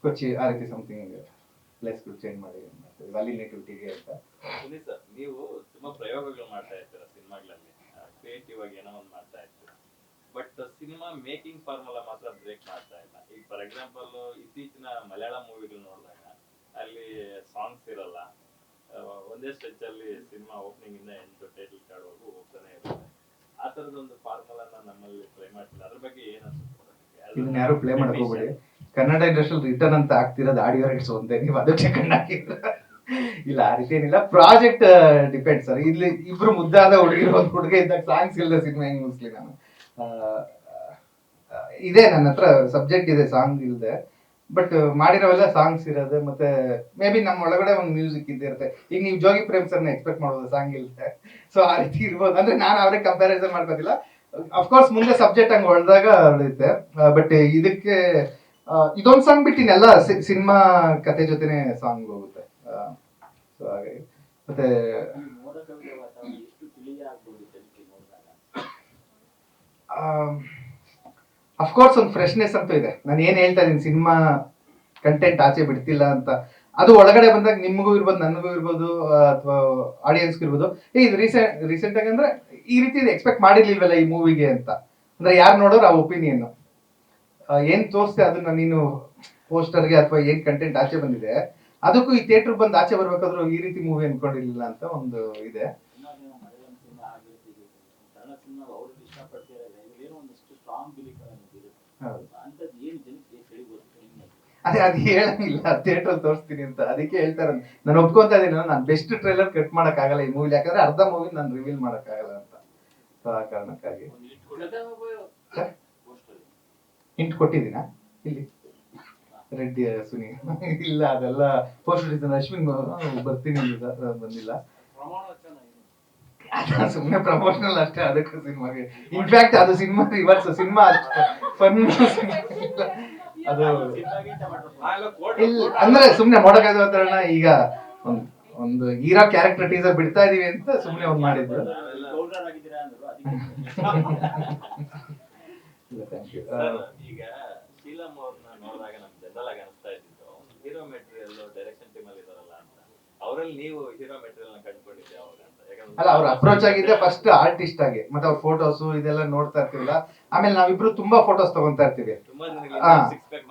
ಕೊಚ್ಚಿ ಆ ರೀತಿ ಸಮಥಿಂಗ್ ಪ್ಲೇಸ್ಗಳು ಚೇಂಜ್ ಮಾಡಿ ಅಲ್ಲಿ ನೇಟಿವಿಟಿಗೆ ಅಂತ. ನೀವು ತುಂಬಾ ಪ್ರಯೋಗಗಳು ಮಾಡ್ತಾ ಇರ್ತೀರಾ ಸಿನಿಮಾಗಳಲ್ಲಿ, ಕ್ರಿಯೇಟಿವ್ ಆಗಿ ಏನೋ ಒಂದು ಮಾಡ್ತಾ ಇರ್ತೀರಾ. ಬಟ್ ಸಿನಿಮಾ ಮೇಕಿಂಗ್ ಫಾರ್ಮುಲಾ ಮಾತ್ರ ಬ್ರೇಕ್ ಮಾಡ್ತಾ ಇಲ್ಲ. ಈಗ ಫಾರ್ ಎಕ್ಸಾಂಪಲ್ ಇತ್ತೀಚಿನ ಮಲಯಾಳಂ ಮೂವಿಗಳು ನೋಡಿದಾಗ ಅಲ್ಲಿ ಸಾಂಗ್ಸ್ ಇರಲ್ಲ. ಒಂದೇ ಸ್ಟ್ರೆಚ್ ಅಲ್ಲಿ ಸಿನಿಮಾ ಓಪನಿಂಗ್ ಇಂದ ಎಂಟು ಟೈಟಲ್ ಕಾರ್ಡ್ ವರೆಗೂ ಹೋಗ್ತಾನೆ ಇರುತ್ತೆ. ಆ ತರದೊಂದು ಫಾರ್ಮುಲಾನ ನಮ್ಮಲ್ಲಿ ಪ್ಲೇ ಮಾಡ್ತಿಲ್ಲ. ಅದ್ರ ಬಗ್ಗೆ ಏನ್ ಅನ್ಸುತ್ತೆ? ಇದನ್ನ ಯಾರು ಪ್ಲೇ ಮಾಡಕ್ ಹೋಗ್ಬೇಡಿ. ಕನ್ನಡ ಇಂಡಸ್ಟ್ರಿಯಲ್ಲಿ ರಿಟರ್ನ್ ಅಂತ ಆಗ್ತಿರೋದು ಆಡಿಯೋ ರೈಟ್ಸ್ ಒಂದೇ, ನೀವು ಅದಕ್ಕೆ ಕಣ್ಣು ಹಾಕಿಲ್ಲ. ಇಲ್ಲ ಆ ರೀತಿ ಏನಿಲ್ಲ, ಪ್ರಾಜೆಕ್ಟ್ ಡಿಪೆಂಡ್ ಸರ್. ಇಲ್ಲಿ ಇಬ್ರು ಮುದ್ದಾದ ಹುಡುಗಿರು ಒಂದು ಹುಡುಗ ಇದ್ದಾಗ ಸಾಂಗ್ಸ್ ಇಲ್ಲದ ಸಿನಿಮಾ ಹೆಂಗ್ ಮುಗಿಸ್ಲಿ ನಾನು. ಇದೆ ನನ್ನ ಹತ್ರ ಸಬ್ಜೆಕ್ಟ್ ಇದೆ ಸಾಂಗ್ ಇಲ್ಲದೆ. ಬಟ್ ಮಾಡಿರೋವೆಲ್ಲ ಸಾಂಗ್ಸ್ ಇರೋದೆ. ಮತ್ತೆ ಮೇ ಬಿ ನಮ್ಮ ಒಳಗಡೆ ಒಂದು ಮ್ಯೂಸಿಕ್ ಇದ್ದಿರುತ್ತೆ. ಈಗ ನೀವು ಜೋಗಿ ಪ್ರೇಮ್ ಸರ್ನ ಎಕ್ಸ್ಪೆಕ್ಟ್ ಮಾಡ್ಬೋದು ಸಾಂಗ್ ಇಲ್ಲದೆ. ಸೊ ಆ ರೀತಿ ಇರ್ಬೋದು. ಅಂದ್ರೆ ನಾನು ಅವ್ರಿಗೆ ಕಂಪ್ಯಾರಿಸನ್ ಮಾಡ್ಕೋತಿಲ್ಲ. ಅಫ್ಕೋರ್ಸ್ ಮುಂದೆ ಸಬ್ಜೆಕ್ಟ್ ಹಂಗೆ ಹೊಳ್ದಾಗ ಹೊಳೆಯುತ್ತೆ. ಬಟ್ ಇದಕ್ಕೆ ಇದೊಂದು ಸಾಂಗ್ ಬಿಟ್ಟು ಇನ್ನೆಲ್ಲ ಸಿನಿಮಾ ಕತೆ ಜೊತೆನೆ ಸಾಂಗ್ ಹೋಗುತ್ತೆ. ಸೊ ಹಾಗಾಗಿ ಮತ್ತೆ ಈ ಮೋಡ ಕವಿದ ವಾತಾವರಣ ಎಷ್ಟು ತಿಳಿಯ ಆಗ್ಬೋದು ಜನಕ್ಕೆ ನೋಡಿದಾಗ. ಅಫ್ಕೋರ್ಸ್ ಒಂದು ಫ್ರೆಶ್ನೆಸ್ ಅಂತೂ ಇದೆ. ನಾನು ಏನ್ ಹೇಳ್ತಾ ಇದೀನಿ, ಸಿನಿಮಾ ಕಂಟೆಂಟ್ ಆಚೆ ಬಿಡ್ತಿಲ್ಲ ಅಂತ, ಅದು ಒಳಗಡೆ ಬಂದಾಗ ನಿಮಗೂ ಇರ್ಬೋದು, ನನಗೂ ಇರ್ಬೋದು, ಅಥವಾ ಆಡಿಯನ್ಸ್ಗೂ ಇರ್ಬೋದು, ಇದು ರೀಸೆಂಟ್ ಆಗಿ ಅಂದ್ರೆ ಈ ರೀತಿ ಎಕ್ಸ್ಪೆಕ್ಟ್ ಮಾಡಿರ್ಲಿಲ್ವಲ್ಲ ಈ ಮೂವಿಗೆ ಅಂತ. ಅಂದ್ರೆ ಯಾರು ನೋಡೋರು ಆ ಒಪಿನಿಯನ್ ಏನ್ ತೋರಿಸ್ತೆ ಅದನ್ನ ನೀನು ಪೋಸ್ಟರ್ಗೆ ಅಥವಾ ಏನ್ ಕಂಟೆಂಟ್ ಆಚೆ ಬಂದಿದೆ ಅದಕ್ಕೂ ಈ ಥಿಯೇಟರ್ ಬಂದು ಆಚೆ ಬರ್ಬೇಕಾದ್ರೂ ಈ ರೀತಿ ಮೂವಿ ಅನ್ಕೊಂಡಿರ್ಲಿಲ್ಲ ಅಂತ ಒಂದು ಇದೆ. ಮಲಯಾಳಂ ಸಿನಿಮಾ ಆಗಿರ್ತೀವಿ, ಕನ್ನಡ ಸಿನಿಮಾ ಅವ್ರು ಇಷ್ಟಪಡ್ತಿರಲ್ಲ, ಏನೋ ಒಂದಷ್ಟು ಸ್ಟ್ರಾಂಗ್ ಬಿಲೀಫ್ ಇರುತ್ತೆ. ಹೌದು. ಅಂತದ್ದು ಏನು ಜನಕ್ಕೆ ತಿಳಿಬೋದು. ಅದೇ ಅದು ಹೇಳಂಗಿಲ್ಲ, ಥಿಯೇಟರ್ ತೋರಿಸ್ತೀನಿ ಅಂತ. ಅದಕ್ಕೆ ಹೇಳ್ತಾರೆ, ನಾನು ಒಪ್ಕೊಂತ ಇದೀನಿ, ನಾನು ಬೆಸ್ಟ್ ಟ್ರೈಲರ್ ಕಟ್ ಮಾಡಕ್ ಆಗಲ್ಲ ಈ ಮೂವಿ, ಯಾಕಂದ್ರೆ ಅರ್ಧ ಮೂವಿ ನಾನು ರಿವೀಲ್ ಮಾಡಕ್ ಆಗಲ್ಲ ಅಂತ. ಸೊ ಆ ಕಾರಣಕ್ಕಾಗಿ ಹಿಂಟ್ ಕೊಟ್ಟಿದ್ದೀನಾ ಇಲ್ಲಿ ರೆಡ್ಡಿ ಸುನಿ ಇಲ್ಲ, ಅದೆಲ್ಲ ಪೋಸ್ಟ್ ಹೊಡಿತಾನೆ. ಅಶ್ವಿನ್ ಬರ್ತೀನಿ ಬಂದಿಲ್ಲ, ಸುಮ್ಮನೆ ಪ್ರಮೋಷನಲ್ ಅಷ್ಟೇ. ಅದಕ್ಕೂ ಸಿನಿಮಾಗೆ ಇನ್ಫ್ಯಾಕ್ಟ್ ಅದು ಸಿನಿಮಾ ರಿವರ್ಸ್, ಸಿನಿಮಾ ಫನ್ ಅದು ಇಲ್ಲ ಅಂದ್ರೆ ಸುಮ್ನೆ ಮೊಡಕಾಗೋದ್ರನ್ನ ಈಗ ಒಂದು ಹೀರೋ ಕ್ಯಾರೆಕ್ಟರ್ ಟೀಸರ್ ಬಿಡ್ತಾ ಇದೀವಿ ಅಂತ ಸುಮ್ನೆ ಒಂದ್ ಮಾಡಿದ್ರು. ಗೌಡ್ರರ್ ಆಗಿದ್ದೀರಾ ಅಂದ್ರು, ಅದಕ್ಕೆ ಈಗ ಶೀಲಂ ಅವ್ರನ್ನ ನೋಡಿದಾಗ ನಮ್ಗೆ ಜನರಲ್ ಆಗಿ ಅನಿಸ್ತಾ ಇದ್ದಿದ್ದು ಹೀರೋ ಮೆಟೀರಿಯಲ್ ಡೈರೆಕ್ಷನ್ ಟೀಮ್ ಅಲ್ಲಿ ಇದಾರಲ್ಲ ಅಂತ, ಅವರಲ್ಲಿ ನೀವು ಹೀರೋ ಮೆಟೀರಿಯಲ್ ನ ಕಂಡುಕೊಂಡಿದ್ದೆ ಅವಾಗ ಅಂತ. ಅಲ್ಲ, ಅವ್ರ ಅಪ್ರೋಚ್ ಆಗಿದ್ದೆ ಫಸ್ಟ್ ಆರ್ಟಿಸ್ಟ್ ಆಗಿ, ಮತ್ತೆ ಅವ್ರ ಫೋಟೋಸ್ ಇದೆಲ್ಲ ನೋಡ್ತಾ ಇರ್ತೀವಲ್ಲ, ಆಮೇಲೆ ನಾವಿಬ್ರು ತುಂಬಾ ಫೋಟೋಸ್ ತಗೊಂತಾ ಇರ್ತೀವಿ.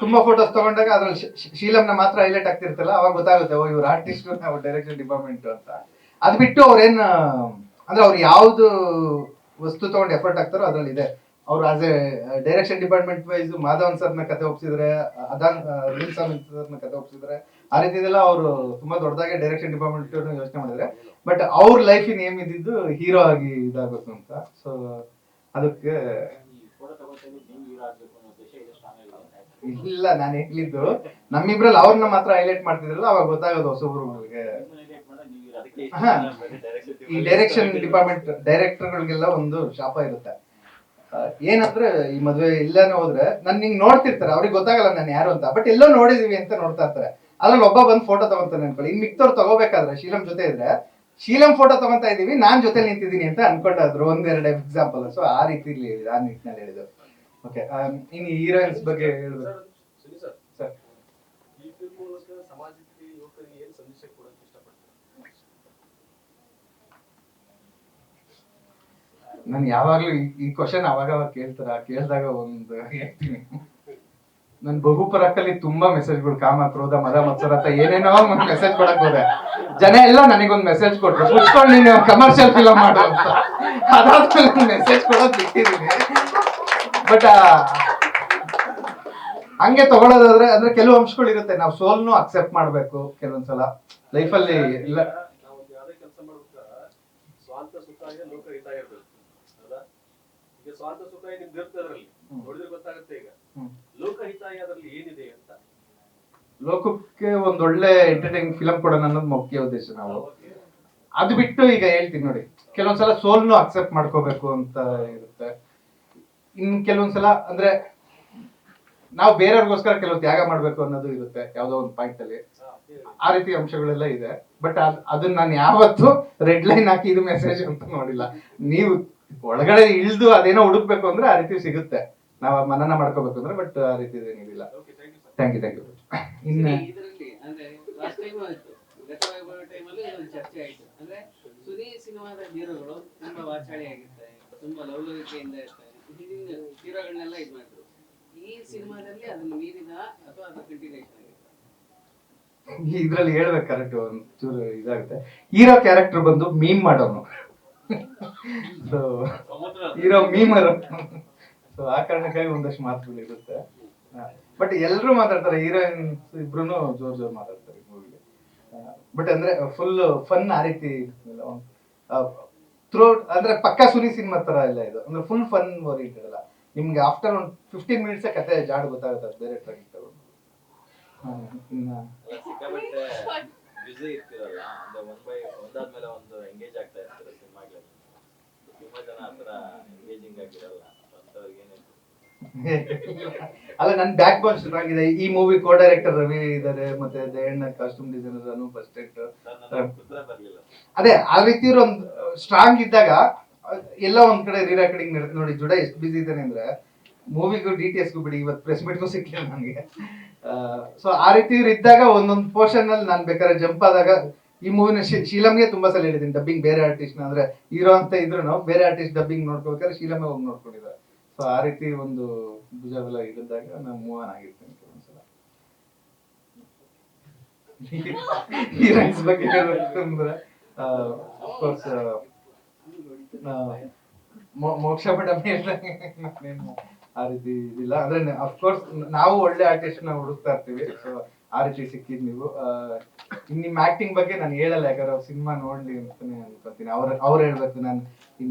ತುಂಬಾ ಫೋಟೋಸ್ ತಗೊಂಡಾಗ ಅದ್ರಲ್ಲಿ ಶೀಲಂನ ಮಾತ್ರ ಹೈಲೈಟ್ ಆಗ್ತಿರ್ತಲ್ಲ, ಅವಾಗ ಗೊತ್ತಾಗುತ್ತೆ ಓ ಇವ್ರ ಆರ್ಟಿಸ್ಟ್, ನಾವು ಡೈರೆಕ್ಷನ್ ಡಿಪಾರ್ಟ್ಮೆಂಟ್ ಅಂತ. ಅದ್ ಬಿಟ್ಟು ಅವ್ರೇನ್ ಅಂದ್ರೆ ಅವ್ರು ಯಾವ್ದು ವಸ್ತು ತಗೊಂಡು ಎಫರ್ಟ್ ಆಗ್ತಾರೋ ಅದ್ರಲ್ಲಿ ಇದೆ. ಅವ್ರು as a direction department wise Madhavan ಸರ್ನ ಕತೆ ಒಪ್ಸಿದ್ರೆ, ಅನಿಲ್ ಸರ್ನ ಕತೆ ಒಪ್ಸಿದ್ರೆ, ಆ ರೀತಿ ಇದೆಲ್ಲ ಅವರು ತುಂಬಾ ದೊಡ್ಡದಾಗಿ ಡೈರೆಕ್ಷನ್ ಡಿಪಾರ್ಟ್ಮೆಂಟ್ ಯೋಚನೆ ಮಾಡಿದ್ರೆ. ಬಟ್ ಅವ್ರ ಲೈಫಿನ ಏಮ್ ಇದ್ದಿದ್ದು ಹೀರೋ ಆಗಿ ಇದಾಗಬೇಕು ಅಂತ. ಸೊ ಅದಕ್ಕೆ ಇಲ್ಲ, ನಾನು ಹೇಳಿದ್ದು ನಮ್ಮಿಬ್ರಲ್ಲಿ ಅವ್ರನ್ನ ಮಾತ್ರ ಹೈಲೈಟ್ ಮಾಡ್ತಿದ್ರಲ್ಲ, ಅವಾಗ ಗೊತ್ತಾಗೋದು ಹೊಸಬ್ರಿಗೆ. ಈ ಡೈರೆಕ್ಷನ್ ಡಿಪಾರ್ಟ್ಮೆಂಟ್ ಡೈರೆಕ್ಟರ್ಗಳಿಗೆಲ್ಲ ಒಂದು ಶಾಪ ಇರುತ್ತೆ. ಏನಂದ್ರೆ ಈ ಮದ್ವೆ ಇಲ್ಲಾನೆ ಹೋದ್ರೆ ನನ್ ಹಿಂಗ್ ನೋಡ್ತಿರ್ತಾರೆ, ಅವ್ರಿಗೆ ಗೊತ್ತಾಗಲ್ಲ ನಾನು ಯಾರು ಅಂತ, ಬಟ್ ಎಲ್ಲೋ ನೋಡಿದೀವಿ ಅಂತ ನೋಡ್ತಾ ಇರ್ತಾರೆ. ಅದ್ರಲ್ಲಿ ಒಬ್ಬ ಬಂದ್ ಫೋಟೋ ತಗೊಂತಾನೆ ಅನ್ಕೊಳ್ಳಿ. ಇನ್ ಮಿಕ್ತವ್ರು ತಗೋಬೇಕಾದ್ರೆ ಶೀಲಂ ಜೊತೆ ಇದ್ರೆ, ಶೀಲಂ ಫೋಟೋ ತಗೊಂತಾ ಇದೀವಿ, ನಾನ್ ಜೊತೆ ನಿಂತಿದ್ದೀನಿ ಅಂತ ಅನ್ಕೊಂಡಾದ್ರು. ಒಂದೆರಡು ಎಕ್ಸಾಂಪಲ್. ಸೊ ಆ ರೀತಿ ಆ ನಿಟ್ಟಿನಲ್ಲಿ ಹೇಳಿದ್ರು. ಓಕೆ, ಇನ್ನು ಹೀರೋಯಿನ್ಸ್ ಬಗ್ಗೆ ಹೇಳ್ಬೇಕು ಸರ್. ನಾನು ಯಾವಾಗ್ಲೂ ಈ ಕ್ವಶನ್ ಅವಾಗ ಕೇಳಿದಾಗ ಒಂದು ಹೇಳ್ತೀನಿ. ನನ್ ಬಹುಪರಾಕಲ್ಲಿ ತುಂಬಾ ಮೆಸೇಜ್ಗಳು, ಕಾಮ, ಕ್ರೋಧ, ಮದ, ಮತ್ಸರ ಅಂತ ಏನೇನೋ ಒಂದ್ ಮೆಸೇಜ್ ಕೊಡಕ್ ಹೋದೆ. ಜನ ಎಲ್ಲ ನನಗೊಂದ್ ಮೆಸೇಜ್ ಕೊಟ್ರು, ಮುಚ್ಕೊಂಡು ನೀನು ಕಮರ್ಷಿಯಲ್ ಫಿಲಮ್ ಮಾಡು ಅಂತ. ಅದಾದ್ಮೇಲೆ ಮೆಸೇಜ್ ಕೊಡೋದ್ ಬಿಟ್ಟಿದೀನಿ. ಬಟ್ ಹಂಗೆ ತಗೊಳೋದಾದ್ರೆ ಅಂದ್ರೆ ಕೆಲವು ಅಂಶಗಳು ಇರುತ್ತೆ. ನಾವು ಸೋಲ್ನು ಅಕ್ಸೆಪ್ಟ್ ಮಾಡ್ಬೇಕು ಕೆಲವೊಂದ್ಸಲ ಲೈಫಲ್ಲಿ. ಇಲ್ಲ, ಯಾವುದೇ ಕೆಲಸ ಮಾಡ್ಬೇಕಾದ್ರೆ ಸ್ವಾರ್ಥ ಸುಖ ಇದೆ, ಲೋಕ ಹಿತ ಇರ್ಬೇಕು. ಹೌದಾ? ಈಗ ಸ್ವಾರ್ಥ ಸುಖ ನಿಮ್ಗೆ ಇರುತ್ತೆ, ಅದ್ರಲ್ಲಿ ನೋಡಿದ್ರೆ ಗೊತ್ತಾಗುತ್ತೆ. ಈಗ ಲೋಕಹಿತಾಯ ಅದರಲ್ಲಿ ಏನಿದೆ ಅಂತ, ಲೋಕಕ್ಕೆ ಒಂದೊಳ್ಳೆ ಎಂಟರ್ಟೈನಿಂಗ್ ಫಿಲಂ ಕೊಡೋಣ ಅನ್ನೋದು ಮುಖ್ಯ ಉದ್ದೇಶ. ನಾವು ಅದು ಬಿಟ್ಟು ಈಗ ಹೇಳ್ತೀನಿ ನೋಡಿ, ಕೆಲವೊಂದ್ಸಲ ಸೋಲ್ನು ಅಕ್ಸೆಪ್ಟ್ ಮಾಡ್ಕೋಬೇಕು ಅಂತ ಇರುತ್ತೆ. ಇನ್ ಕೆಲವೊಂದ್ಸಲ ಅಂದ್ರೆ ನಾವು ಬೇರೆಯವ್ರಿಗೋಸ್ಕರ ಕೆಲವು ತ್ಯಾಗ ಮಾಡ್ಬೇಕು ಅನ್ನೋದು ಇರುತ್ತೆ ಯಾವ್ದೋ ಒಂದು ಪಾಯಿಂಟ್ ಅಲ್ಲಿ. ಆ ರೀತಿ ಅಂಶಗಳೆಲ್ಲ ಇದೆ. ಬಟ್ ಅದನ್ನ ನಾನು ಯಾವತ್ತು ರೆಡ್ ಲೈನ್ ಹಾಕಿ ಇದು ಮೆಸೇಜ್ ಅಂತ ನೋಡಿಲ್ಲ. ನೀವು ಒಳಗಡೆ ಇಳ್ದು ಅದೇನೋ ಹುಡುಕ್ಬೇಕು ಅಂದ್ರೆ ಆ ರೀತಿ ಸಿಗುತ್ತೆ, ನಾವು ಮನನ ಮಾಡ್ಕೋಬೇಕು ಅಂದ್ರೆ. ಬಟ್ ಆ ರೀತಿ ಏನಿಲ್ಲ. Thank you. ಇನ್ನು ಇದರಲ್ಲಿ ಅಂದ್ರೆ ಲಾಸ್ಟ್ ಟೈಮ್ ಆಯ್ತು, ಗತವಾದ ಟೈಮಲ್ಲಿ ಒಂದು ಚರ್ಚೆ ಆಯ್ತು. ಅಂದ್ರೆ ಸುನಿ ಸಿನಿಮಾದ ಹೀರೋಗಳು ತುಂಬಾ ವಾಚಾಳಿ ಆಗಿರ್ತಾರೆ, ತುಂಬಾ ಲವಲವಿಕೆಯಿಂದ ಇರ್ತಾರೆ, ಹಿಂದಿನ ಹೀರೋಗಳನ್ನೆಲ್ಲ ಇದ್ ಮಾಡಿದ್ರು. ಈ ಸಿನಿಮಾದಲ್ಲಿ ಅದನ್ನ ಮೀರಿದ ಅಥವಾ ಅದು ಕಂಟಿನ್ಯೂಷನ್ ಆಗಿದೆ? ಇದ್ರಲ್ಲಿ ಹೇಳ್ಬೇಕು ಕರೆಕ್ಟ್, ಒಂಚೂರು ಇದಾಗುತ್ತೆ. ಹೀರೋ ಕ್ಯಾರೆಕ್ಟರ್ ಬಂದು ಮೀಮ್ ಮಾಡೋನು, ಸೊ ಹೀರೋ ಮೀಮರ್. ಸೊ ಆ ಕಾರಣಕ್ಕಾಗಿ ಒಂದಷ್ಟು ಮಾತುಗಳು ಇರುತ್ತೆ. ಬಟ್ ಎಲ್ಲರೂ ಮಾತಾಡ್ತಾರೆ, ಹೀರೋಯಿನ್ಸ್ ಇಬ್ರು ಜೋರ್ ಮಾತಾಡ್ತಾರೆ ಮೂವಿಗೆ. ಬಟ್ ಅಂದ್ರೆ ಫುಲ್ ಫನ್ ಆ ರೀತಿ ಥ್ರೂ ಅಂದ್ರೆ ಪಕ್ಕಾ ಸುನಿ ಸಿನಿಮಾ ತರ ಎಲ್ಲ ಇದು. ಅಂದ್ರೆ ಫುಲ್ ಫನ್ ಓರಿಯೆಂಟೆಡ್ ಅಲ್ಲ. ನಿಮ್ಗೆ ಆಫ್ಟರ್ ಒಂದು 15 ಮಿನಿಟ್ಸ್ ಕತೆ ಜಾಡ್ ಗೊತ್ತಾಗುತ್ತೆ, ಅದು ಬೇರೆ ಟ್ರಾಕ್ ತಗೊಂಡು. ಸಿಕ್ಕಾಪಟ್ಟೆ ಬ್ಯುಸಿ ಇರ್ತೀರಲ್ಲ, ಅಂದ್ರೆ ಒಂದಾದ್ಮೇಲೆ ಒಂದು ಎಂಗೇಜ್ ಆಗ್ತಾ ಇರ್ತಾರೆ ಸಿನಿಮಾಗಳಲ್ಲಿ. ತುಂಬಾ ಜನ ಆತರ ಎಂಗೇಜಿಂಗ್ ಆಗಿರಲ್ಲ, ಅಂತವ್ರಿಗೆ ಏನ್ ಹೇಳ್ತೀರಿ? ಅಲ್ಲ, ನನ್ ಬ್ಯಾಕ್ ಬೋನ್ ಸ್ಟ್ರಾಂಗ್ ಆಗಿದೆ. ಈ ಮೂವಿ ಕೋ ಡೈರೆಕ್ಟರ್ ರವಿ ಇದಾರೆ, ಮತ್ತೆ Dayanna costume designer, Anoop assistant. Sir ನನಗೆ ಉತ್ತರ ಬರ್ಲಿಲ್ಲ. ಅದೇ ಆ ರೀತಿ ಒಂದು ಸ್ಟ್ರಾಂಗ್ ಇದ್ದಾಗ ಎಲ್ಲ ಒಂದ್ ಕಡೆ ರೀ ರೆಕಾರ್ಡಿಂಗ್ ನೋಡಿ. ಜುಡ ಎಷ್ಟು ಬಿಸಿ ಇದ್ದಾನೆ ಅಂದ್ರೆ ಮೂವಿಗೂ DTSಗೂ ಬಿಡಿ, ಇವತ್ತು ಪ್ರೆಸ್ ಮೀಟ್ಗೂ ಸಿಕ್ಕಿಲ್ಲ ನನಗೆ. ಸೊ ಆ ರೀತಿ ಇದ್ದಾಗ ಒಂದೊಂದು ಪೋರ್ಷನ್ ಅಲ್ಲಿ ನಾನು ಬೇಕಾದ್ರೆ ಜಂಪ್ ಆದಾಗ, ಈ ಮೂವಿನ ಶೀಲಮ್ಗೆ ತುಂಬಾ ಸಲ ಹೇಳಿದ್ದೀನಿ ಡಬ್ಬಿಂಗ್ ಬೇರೆ ಆರ್ಟಿಸ್ಟ್ ಅಂದ್ರೆ ಹೀರೋ ಅಂತ ಇದ್ರು ಬೇರೆ ಆರ್ಟಿಸ್ಟ್ ಡಬ್ಬಿಂಗ್ ನೋಡ್ಕೋಬೇಕಾದ್ರೆ ಶೀಲಮೇ ಹೋಗಿ ನೋಡ್ಕೊಂಡಿದ್ದಾರೆ. ಸೊ ಆ ರೀತಿ ಒಂದು ಭುಜಬಲ ಇದ್ದಾಗ ನಾನು ಮೂವ್ ಆನ್ ಆಗಿರ್ತೀನಿ ಕೆಲವೊಂದ್ಸಲ. ಹೀರೋಯಿನ್ಸ್ ಬಗ್ಗೆ ಹೇಳ್ಬೇಕಂದ್ರೆ ಅಫ್ಕೋರ್ಸ್ ಮೋಕ್ಷ ಮೇಡಮ್ ಹೇಳ್ದಂಗೆ ಆ ರೀತಿ ಇದಿಲ್ಲ. ಅಂದ್ರೆ ಅಫ್ಕೋರ್ಸ್ ನಾವು ಒಳ್ಳೆ ಆರ್ಟಿಸ್ಟ್ ನ ಹುಡುಕ್ತಾ ಇರ್ತೀವಿ. ಸೊ ಆ ರೀತಿ ಸಿಕ್ಕಿದ್ ನೀವು. ನಿಮ್ ಆಕ್ಟಿಂಗ್ ಬಗ್ಗೆ ನಾನು ಹೇಳಲ್ಲ, ಯಾಕಂದ್ರೆ ಅವ್ರು ಸಿನಿಮಾ ನೋಡ್ಲಿ ಅಂತಾನೆ ಅನ್ಕೊಂತೀನಿ. ಅವ್ರು ಹೇಳ್ಬೇಕು. ನಾನು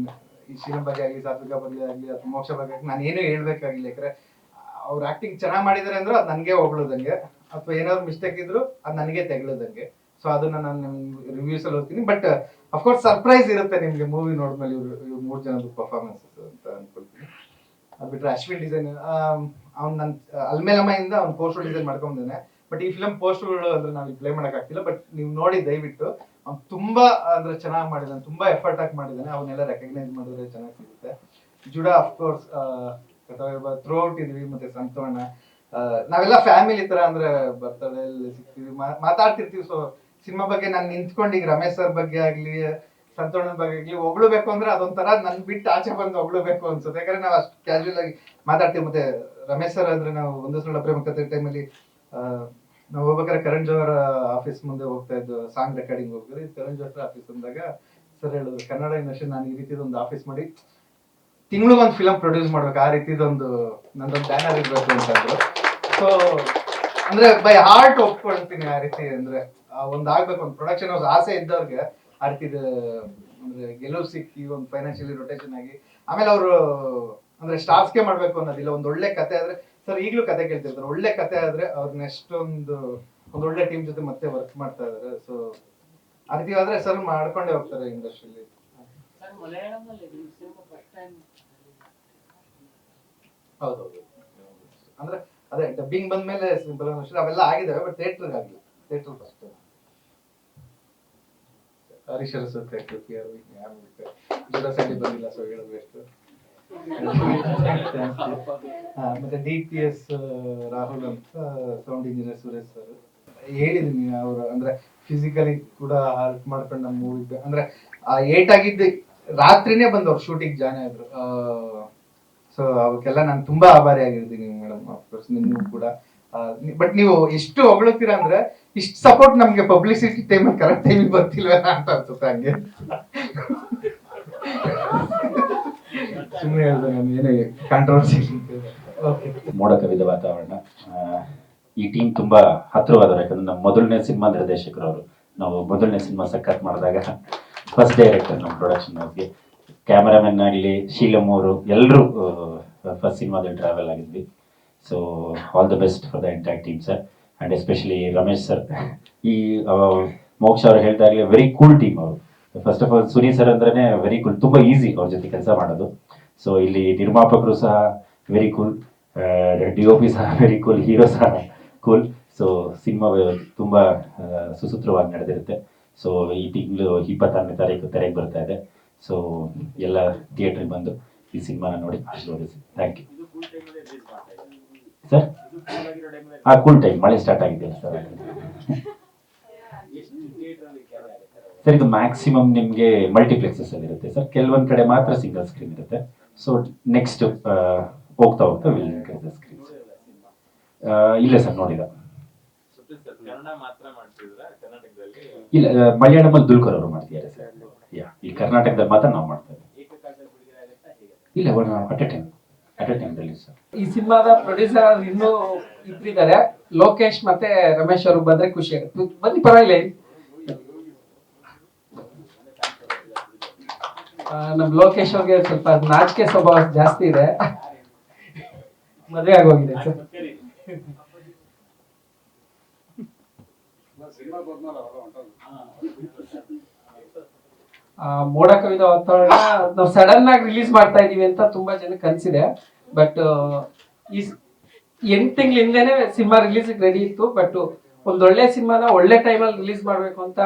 ಈ ಶಿವನ ಬಗ್ಗೆ ಆಗ್ಲಿ, ಸಾತ್ವಿಕ ಬಗ್ಗೆ ಆಗ್ಲಿ, ಅಥವಾ ಮೋಕ್ಷ ಬಗ್ಗೆ ಆಗ್ಲಿ ನಾನು ಏನೂ ಹೇಳ್ಬೇಕಾಗಿಲ್ಲ. ಯಾಕಂದ್ರೆ ಅವ್ರ ಆಕ್ಟಿಂಗ್ ಚೆನ್ನಾಗಿ ಮಾಡಿದಾರೆ ಅಂದ್ರೆ ಅದು ನನಗೆ ಹೊಗಳೋದಂಗೆ, ಅಥವಾ ಏನಾದ್ರು ಮಿಸ್ಟೇಕ್ ಇದ್ರು ಅದು ನನಗೆ ತೆಗಳೋದಂಗೆ. ಸೊ ಅದನ್ನ ನಾನು ನಿಮ್ ರಿವ್ಯೂಸ್ ಅಲ್ಲಿ ಓದ್ತೀನಿ. ಬಟ್ ಅಫ್ಕೋರ್ಸ್ ಸರ್ಪ್ರೈಸ್ ಇರುತ್ತೆ ನಿಮ್ಗೆ ಮೂವಿ ನೋಡ್ಮೇಲೆ ಇವ್ರು 3 ಜನದ ಪರ್ಫಾರ್ಮೆನ್ಸಸ್ ಅಂತ ಅನ್ಕೊಳ್ತೀನಿ. ಅದು ಬಿಟ್ರೆ ಅಶ್ವಿನ್ ಡಿಸೈನ್, ಅವ್ನು ನನ್ ಅಲ್ಮೇಲಮ್ಮ ಇಂದ ಅವ್ನು ಪೋಸ್ಟರ್ ಡಿಸೈನ್ ಮಾಡ್ಕೊಂಡಿದ್ದಾನೆ. ಬಟ್ ಈ ಫಿಲಮ್ ಪೋಸ್ಟರ್ಗಳು ಅಂದ್ರೆ ನಾವು ಪ್ಲೇ ಮಾಡಕ್ ಆಗ್ತಿಲ್ಲ. ಬಟ್ ನೀವು ನೋಡಿ ದಯವಿಟ್ಟು, ಅವ್ನು ತುಂಬಾ ಅಂದ್ರೆ ಚೆನ್ನಾಗಿ ಮಾಡಿದ್ದಾನೆ, ತುಂಬಾ ಎಫರ್ಟ್ ಹಾಕಿ ಮಾಡಿದ್ದಾನೆ. ಅವನ್ನೆಲ್ಲ ರೆಕಗ್ನೈಸ್ ಮಾಡಿದ್ರೆ ಚೆನ್ನಾಗಿ ಸಿಗುತ್ತೆ. ಜುಡ ಅಫ್ಕೋರ್ಸ್ ಥ್ರೂ ಔಟ್ ಇದೀವಿ. ಮತ್ತೆ ಸಂತೋಣ, ನಾವೆಲ್ಲ ಫ್ಯಾಮಿಲಿ ತರ, ಅಂದ್ರೆ ಬರ್ತಡೇ ಸಿಗ್ತೀವಿ, ಮಾತಾಡ್ತಿರ್ತೀವಿ. ಸೊ ಸಿನಿಮಾ ಬಗ್ಗೆ ನಾನು ನಿಂತ್ಕೊಂಡು ಈಗ ರಮೇಶ್ ಸರ್ ಬಗ್ಗೆ ಆಗ್ಲಿ, ಸಂತೋಷದ ಬಗ್ಗೆ ಆಗ್ಲಿ ಹೊಗಳಬೇಕು ಅಂದ್ರೆ ಅದೊಂಥರ ನನ್ ಬಿಟ್ಟು ಆಚೆ ಬಂದು ಹೊಗಳಬೇಕು ಅನ್ಸುತ್ತೆ. ಯಾಕಂದ್ರೆ ನಾವು ಅಷ್ಟು ಕ್ಯಾಶುಯಲ್ ಆಗಿ ಮಾತಾಡ್ತೀವಿ. ಮತ್ತೆ ರಮೇಶ್ ಸರ್ ಅಂದ್ರೆ ನಾವು ಒಂದು ಸಲ ಪ್ರೇಮ ಕಥೆ ಟೈಮಲ್ಲಿ ನಾವು ಹೋಗ್ಬೇಕಾದ್ರೆ ಕರಣ್ ಜೋಹರ್ ಆಫೀಸ್ ಮುಂದೆ ಹೋಗ್ತಾ ಇದ್ದು ಸಾಂಗ್ ರೆಕಾರ್ಡಿಂಗ್ ಹೋಗ್ತಾರೆ. ಕರಣ್ ಜೋಹರ್ ಆಫೀಸ್ ಅಂದಾಗ ಸರ್ ಹೇಳಿದ್ರು, ಕನ್ನಡ ಇಂಡಸ್ಟ್ರಿ ನಾನು ಈ ರೀತಿದೊಂದು ಆಫೀಸ್ ಮಾಡಿ ತಿಂಗಳಿಗೊಂದು ಫಿಲಮ್ ಪ್ರೊಡ್ಯೂಸ್ ಮಾಡ್ಬೇಕು, ಆ ರೀತಿದೊಂದು ನಂದೊಂದು ಬ್ಯಾನರ್ ಇರ್ಬೇಕು ಅಂತಂದ್ರು. ಸೊ ಅಂದ್ರೆ ಬೈ ಹಾರ್ಟ್ ಒಪ್ಕೊಳ್ತೀನಿ. ಆ ರೀತಿ ಅಂದ್ರೆ ಒಂದ್ ಆಗ್ಬೇಕು, ಒಂದು ಪ್ರೊಡಕ್ಷನ್ ಹೌಸ್ ಆಸೆ ಇದ್ದವ್ರಿಗೆ ಆ ರೀತಿ ಅಂದ್ರೆ ಗೆಲುವು ಸಿಕ್ಕಿ ಒಂದು ಫೈನಾನ್ಷಿಯಲಿ ರೊಟೇಷನ್ ಆಗಿ, ಆಮೇಲೆ ಅವರು ಅಂದ್ರೆ ಸ್ಟಾರ್ಸ್ಗೆ ಮಾಡ್ಬೇಕು ಅನ್ನೋದಿಲ್ಲ. ಒಂದ್ ಒಳ್ಳೆ ಕತೆ ಆದ್ರೆ, ಸರ್ ಈಗ್ಲೂ ಕತೆ ಕೇಳ್ತಿರ್ತಾರೆ, ಒಳ್ಳೆ ಕತೆ ಆದ್ರೆ ಅವ್ರನ್ನ ಎಷ್ಟೊಂದು ಒಂದ್ ಒಳ್ಳೆ ಟೀಮ್ ಜೊತೆ ಮತ್ತೆ ವರ್ಕ್ ಮಾಡ್ತಾ ಇದಾರೆ. ಸೊ ಆ ರೀತಿ ಆದ್ರೆ ಸರ್ ಮಾಡ್ಕೊಂಡೇ ಹೋಗ್ತಾರೆ ಇಂಡಸ್ಟ್ರಿಯಲ್ಲಿ. ಹೌದೌದು. ಅಂದ್ರೆ ಅದೇ ಡಬ್ಬಿಂಗ್ ಬಂದ್ಮೇಲೆ ಸಿಂಪಲ್ ಅವೆಲ್ಲ ಆಗಿದಾವೆ. ಬಟ್ ಥಿಯೇಟರ್ ಆಗಿಲ್ಲ. ಥಿಯೇಟರ್ ಫಸ್ಟ್ ಹರೀಶ್ ಅರಸುತ್ತೆ ಜುಡಸಲ್ಲಿ ಬಂದಿಲ್ಲ. ಸೊ ಹೇಳೋದು ಎಷ್ಟು. ಮತ್ತೆ DTS ರಾಹುಲ್ ಅಂತ ಸೌಂಡ್ ಇಂಜಿನಿಯರ್ ಸುರೇಶ್ ಸರ್ ಹೇಳಿದೀನಿ. ಅವರು ಅಂದ್ರೆ ಫಿಸಿಕಲಿ ಕೂಡ ಹೆಲ್ಪ್ ಮಾಡ್ಕೊಂಡು ನಮ್ಮ ಮೂವಿ ಅಂದ್ರೆ ಏಟ್ ಆಗಿದ್ದು ರಾತ್ರಿನೇ ಬಂದು ಅವ್ರು ಶೂಟಿಂಗ್ ಜಾಯ್ನ್ ಆದ್ರು. ಸೊ ಅವಕ್ಕೆಲ್ಲ ನಾನು ತುಂಬಾ ಆಭಾರಿ ಆಗಿರ್ತೀನಿ ಮೇಡಮ್. ಅಫ್ಕೋರ್ಸ್ ನಿಮ್ಗೂ ಕೂಡ. ಬಟ್ ನೀವು ಎಷ್ಟು ಹೊಗಳುತ್ತೀರಾ ಅಂದ್ರೆ ಇಷ್ಟು ಸಪೋರ್ಟ್ ನಮ್ಗೆ ಪಬ್ಲಿಸಿಟಿ ಟೈಮಲ್ಲಿ ಕರೆಕ್ಟ್ ಟೈಮಿಗೆ ಬರ್ತಿಲ್ವ ಅಂತ ಅನ್ಸುತ್ತೆ. ಹಂಗೆ ಸುಮ್ಮನೆ ಹೇಳ್ದೆ ನಾನು, ಏನೇ ಕಾಂಟ್ರವರ್ಸಿ. ಮೋಡ ಕವಿದ ವಾತಾವರಣ. ಈ ಟೀಮ್ ತುಂಬಾ ಹತ್ತಿರವಾದವರು, ಯಾಕಂದ್ರೆ ನಮ್ಮ ಮೊದಲನೇ ಸಿನಿಮಾ ನಿರ್ದೇಶಕರು ಅವರು. ನಾವು ಮೊದಲನೇ ಸಿನಿಮಾ ಸಖತ್ ಮಾಡಿದಾಗ ಫಸ್ಟ್ ಡೈರೆಕ್ಟರ್ ನಮ್ಮ ಪ್ರೊಡಕ್ಷನ್ ಹೌಸ್ಗೆ. ಕ್ಯಾಮರಾಮನ್ ಆಗಲಿ, ಶೀಲಮ್ ಅವರು ಎಲ್ಲರೂ ಫಸ್ಟ್ ಸಿನಿಮಾದಲ್ಲಿ ಟ್ರಾವೆಲ್ ಆಗಿದ್ವಿ. So all the best for the entire team sir, and especially Ramesh sir. ಈ ಮೋಕ್ಷ ಅವರು ಹೇಳ್ದಾಗಲೇ ವೆರಿ ಕೂಲ್ ಟೀಮ್ ಅವರು. First of all Suni sir ಅಂದ್ರೆ ವೆರಿ ಕೂಲ್, ತುಂಬ ಈಸಿ ಅವ್ರ ಜೊತೆ ಕೆಲಸ ಮಾಡೋದು. ಸೊ ಇಲ್ಲಿ ನಿರ್ಮಾಪಕರು ಸಹ ವೆರಿ ಕೂಲ್, DOP ಸಹ ವೆರಿ ಕೂಲ್, ಹೀರೋ ಸಹ ಕೂಲ್. ಸೊ ಸಿನಿಮಾ ತುಂಬ ಸುಸೂತ್ರವಾಗಿ ನಡೆದಿರುತ್ತೆ. ಸೊ ಈ ತಿಂಗಳು 26ನೇ ತಾರೀಕು ತೆರೆಗೆ ಬರ್ತಾ ಇದೆ. ಸೊ ಎಲ್ಲ ಥಿಯೇಟ್ರಿಗೆ ಬಂದು ಈ ಸಿನಿಮಾನ ನೋಡಿ ಆಶೀರ್ವದಿಸಿ. Thank you sir. Cool time, ಮಳೆ ಸ್ಟಾರ್ಟ್ ಆಗಿದೆ ಸರ್. ಸರ್ ಇದು ಮ್ಯಾಕ್ಸಿಮಮ್ ನಿಮಗೆ ಮಲ್ಟಿಪ್ಲೆಕ್ಸಸ್ ಅಲ್ಲಿ ಇರುತ್ತೆ ಸರ್. ಕೆಲವೊಂದು ಕಡೆ ಮಾತ್ರ ಸಿಂಗಲ್ ಸ್ಕ್ರೀನ್ ಇರುತ್ತೆ. ಸೊ ನೆಕ್ಸ್ಟ್ ಹೋಗ್ತಾ ಹೋಗ್ತಾ ವಿಲ್ ಇನ್ಕ್ರೀಸ್ ದ ಸ್ಕ್ರೀನ್ಸ್. ಇಲ್ಲ ಸರ್, ನೋಡಿಲ್ಲ. ಕನ್ನಡ ಮಾತ್ರ ಮಾಡ್ತಿದ್ರ ಕರ್ನಾಟಕದಲ್ಲಿ? ಇಲ್ಲ, ಮಲಯಾಳಮಲ್ಲಿ ದುಲ್ಕರ್ ಅವರು ಮಾಡ್ತಿದ್ದಾರೆ ಸರ್. ಈ ಕರ್ನಾಟಕದಲ್ಲಿ ಮಾತ್ರ ನಾವು ಮಾಡ್ತಾ ಇದ್ದೀವಿ. ಇಲ್ಲ, ಅಟ್ ಎ ಟೈಮ್ ಸರ್. ಈ ಸಿನಿಮಾದ ಪ್ರೊಡ್ಯೂಸರ್ ಇನ್ನೂ ಇಬ್ಬರಿದ್ದಾರೆ, ಲೋಕೇಶ್ ಮತ್ತೆ ರಮೇಶ್ ಅವರು ಬಂದ್ರೆ ಖುಷಿ ಆಗುತ್ತೆ. ಬನ್ನಿ, ಪರವಾಗಿಲ್ಲ. ನಮ್ ಲೋಕೇಶ್ ಅವ್ರಿಗೆ ಸ್ವಲ್ಪ ನಾಚಿಕೆ ಸ್ವಭಾವ ಜಾಸ್ತಿ ಇದೆ, ಮದುವೆ ಆಗೋಗಿದೆ ಸರ್. ಮೋಡ ಕವಿದ ವಾತಾವರಣ ನಾವು ಸಡನ್ ಆಗಿ ರಿಲೀಸ್ ಮಾಡ್ತಾ ಇದೀವಿ ಅಂತ ತುಂಬಾ ಜನಕ್ಕೆ ಅನ್ಸಿದೆ. ಬಟ್ ಈ 8 ತಿಂಗಳ ಹಿಂದೆನೆ ಸಿನಿಮಾ ರಿಲೀಸ್ ರೆಡಿ ಇತ್ತು. ಬಟ್ ಒಂದೊಳ್ಳೆ ಸಿನಿಮಾನ ಒಳ್ಳೆ ಟೈಮಲ್ಲಿ ರಿಲೀಸ್ ಮಾಡಬೇಕು ಅಂತ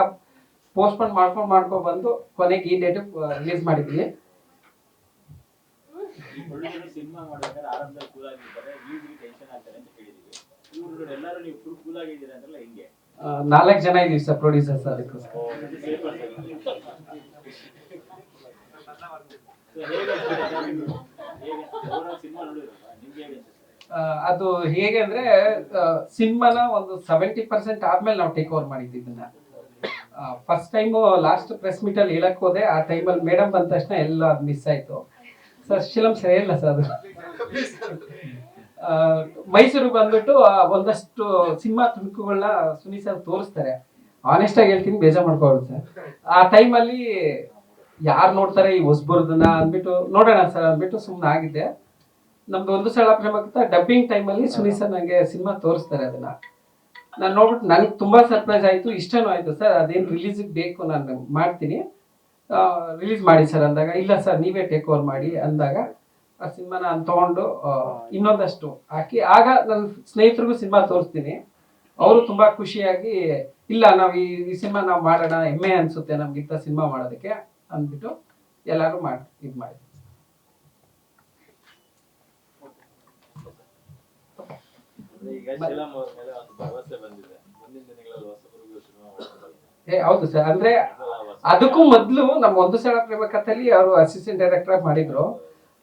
ಪೋಸ್ಟ್ಪೋನ್ ಮಾಡ್ಕೊಂಡು ಬಂದು ಕೊನೆಗೆ ಈ ಡೇಟ್ ರಿಲೀಸ್ ಮಾಡಿದ್ವಿ. ಸಿನಿಮಾ ಮಾಡ್ಬೇಕಾದ್ರೆ ಆರಂಭದಲ್ಲಿ ಕೂಲ್ ಆಗಿರ್ತಾರೆ, ಲೀಡ್ಗೆ ಟೆನ್ಷನ್ ಆಗ್ತಾರೆ ಅಂತ ಹೇಳಿದೀವಿ. ಇವ್ರು ಎಲ್ಲರೂ ನೀವು ಫುಲ್ ಕೂಲ್ ಆಗಿದ್ದೀರಾ ಅಂತಲ್ಲ ಹಿಂಗೆ? 4 ಜನ ಇದೀವಿ ಸರ್ ಪ್ರೊಡ್ಯೂಸರ್ಸ್. ಅದಕ್ಕೋಸ್ಕರ ಅದು ಹೇಗೆ ಅಂದ್ರೆ ಸಿನಿಮಾನ ಒಂದು 70% ಆದ್ಮೇಲೆ ನಾವು ಟೇಕ್ ಓವರ್ ಮಾಡಿದ್ವಿ ಇದನ್ನ. First time last press meet ಅಲ್ಲಿ ಹೇಳಕ್ ಹೋದೆ. ಆ ಟೈಮಲ್ಲಿ ಮೇಡಮ್ ಬಂದ ತಕ್ಷಣ ಎಲ್ಲ ಅದು ಮಿಸ್ ಆಯ್ತು ಸರ್. ಶಿಲಂ ಸರ್ ಇಲ್ಲ ಸರ್ ಅದು ಮೈಸೂರಿಗೆ ಬಂದ್ಬಿಟ್ಟು ಒಂದಷ್ಟು ಸಿನಿಮಾ ತುಣುಕುಗಳನ್ನ ಸುನಿ ಸರ್ ತೋರಿಸ್ತಾರೆ. ಆನೆಸ್ಟ್ ಆಗಿ ಹೇಳ್ತೀನಿ, ಬೇಜಾರ್ ಮಾಡ್ಕೊಳ್ರಿ ಸರ್. ಆ ಟೈಮಲ್ಲಿ ಯಾರು ನೋಡ್ತಾರೆ ಈ ಹೊಸಬರ್ದನ್ನ ಅಂದ್ಬಿಟ್ಟು ನೋಡೋಣ ಸರ್ ಅಂದ್ಬಿಟ್ಟು ಸುಮ್ಮನೆ ಆಗಿದ್ದೆ. ನಮ್ದು ಒಂದು ಸಲ ಪ್ರೇಮಕ್ಕಿಂತ ಡಬ್ಬಿಂಗ್ ಟೈಮಲ್ಲಿ ಸುನಿ ಸರ್ ನನಗೆ ಸಿನಿಮಾ ತೋರಿಸ್ತಾರೆ. ಅದನ್ನ ನಾನು ನೋಡ್ಬಿಟ್ಟು ನನಗೆ ತುಂಬಾ ಸರ್ಪ್ರೈಸ್ ಆಯ್ತು, ಇಷ್ಟನೂ ಆಯ್ತು ಸರ್. ಅದೇನು ರಿಲೀಸಿಗೆ ಬೇಕು ನಾನು ಮಾಡ್ತೀನಿ, ರಿಲೀಸ್ ಮಾಡಿ ಸರ್ ಅಂದಾಗ, ಇಲ್ಲ ಸರ್ ನೀವೇ ಟೇಕ್ ಓವರ್ ಮಾಡಿ ಅಂದಾಗ ಆ ಸಿನಿಮಾ ನಾನು ತಗೊಂಡು ಇನ್ನೊಂದಷ್ಟು ಹಾಕಿ ಆಗ ನನ್ನ ಸ್ನೇಹಿತರಿಗೂ ಸಿನಿಮಾ ತೋರಿಸ್ತೀನಿ. ಅವರು ತುಂಬಾ ಖುಷಿಯಾಗಿ ಇಲ್ಲ ನಾವು ಈ ಸಿನಿಮಾ ನಾವು ಮಾಡೋಣ, ಹೆಮ್ಮೆ ಅನ್ಸುತ್ತೆ ನಮ್ಗಿಂತ ಸಿನಿಮಾ ಮಾಡೋದಕ್ಕೆ ಅಂದ್ಬಿಟ್ಟು ಎಲ್ಲರೂ ಇದು ಮಾಡಿ. ಈಗ ಶಿಲಂ ಅವ್ರ ಮೇಲೆ ಒಂದು ಭರವಸೆ ಬಂದಿದೆ, ಮುಂದಿನ ದಿನಗಳಲ್ಲಿ ಹೊಸಬರಿಗೂ ಸಿನಿಮಾ ಮಾಡ್ತಾರೆ. ಹೌದು ಸರ್. ಅಂದ್ರೆ ಅದಕ್ಕೂ ಮೊದಲು ನಮ್ಮ ಒಂದು ಸಲ ಪ್ರೇಮ ಕಥೆಯಲ್ಲಿ ಅವರು ಅಸಿಸ್ಟೆಂಟ್ ಡೈರೆಕ್ಟರ್ ಮಾಡಿದ್ರು.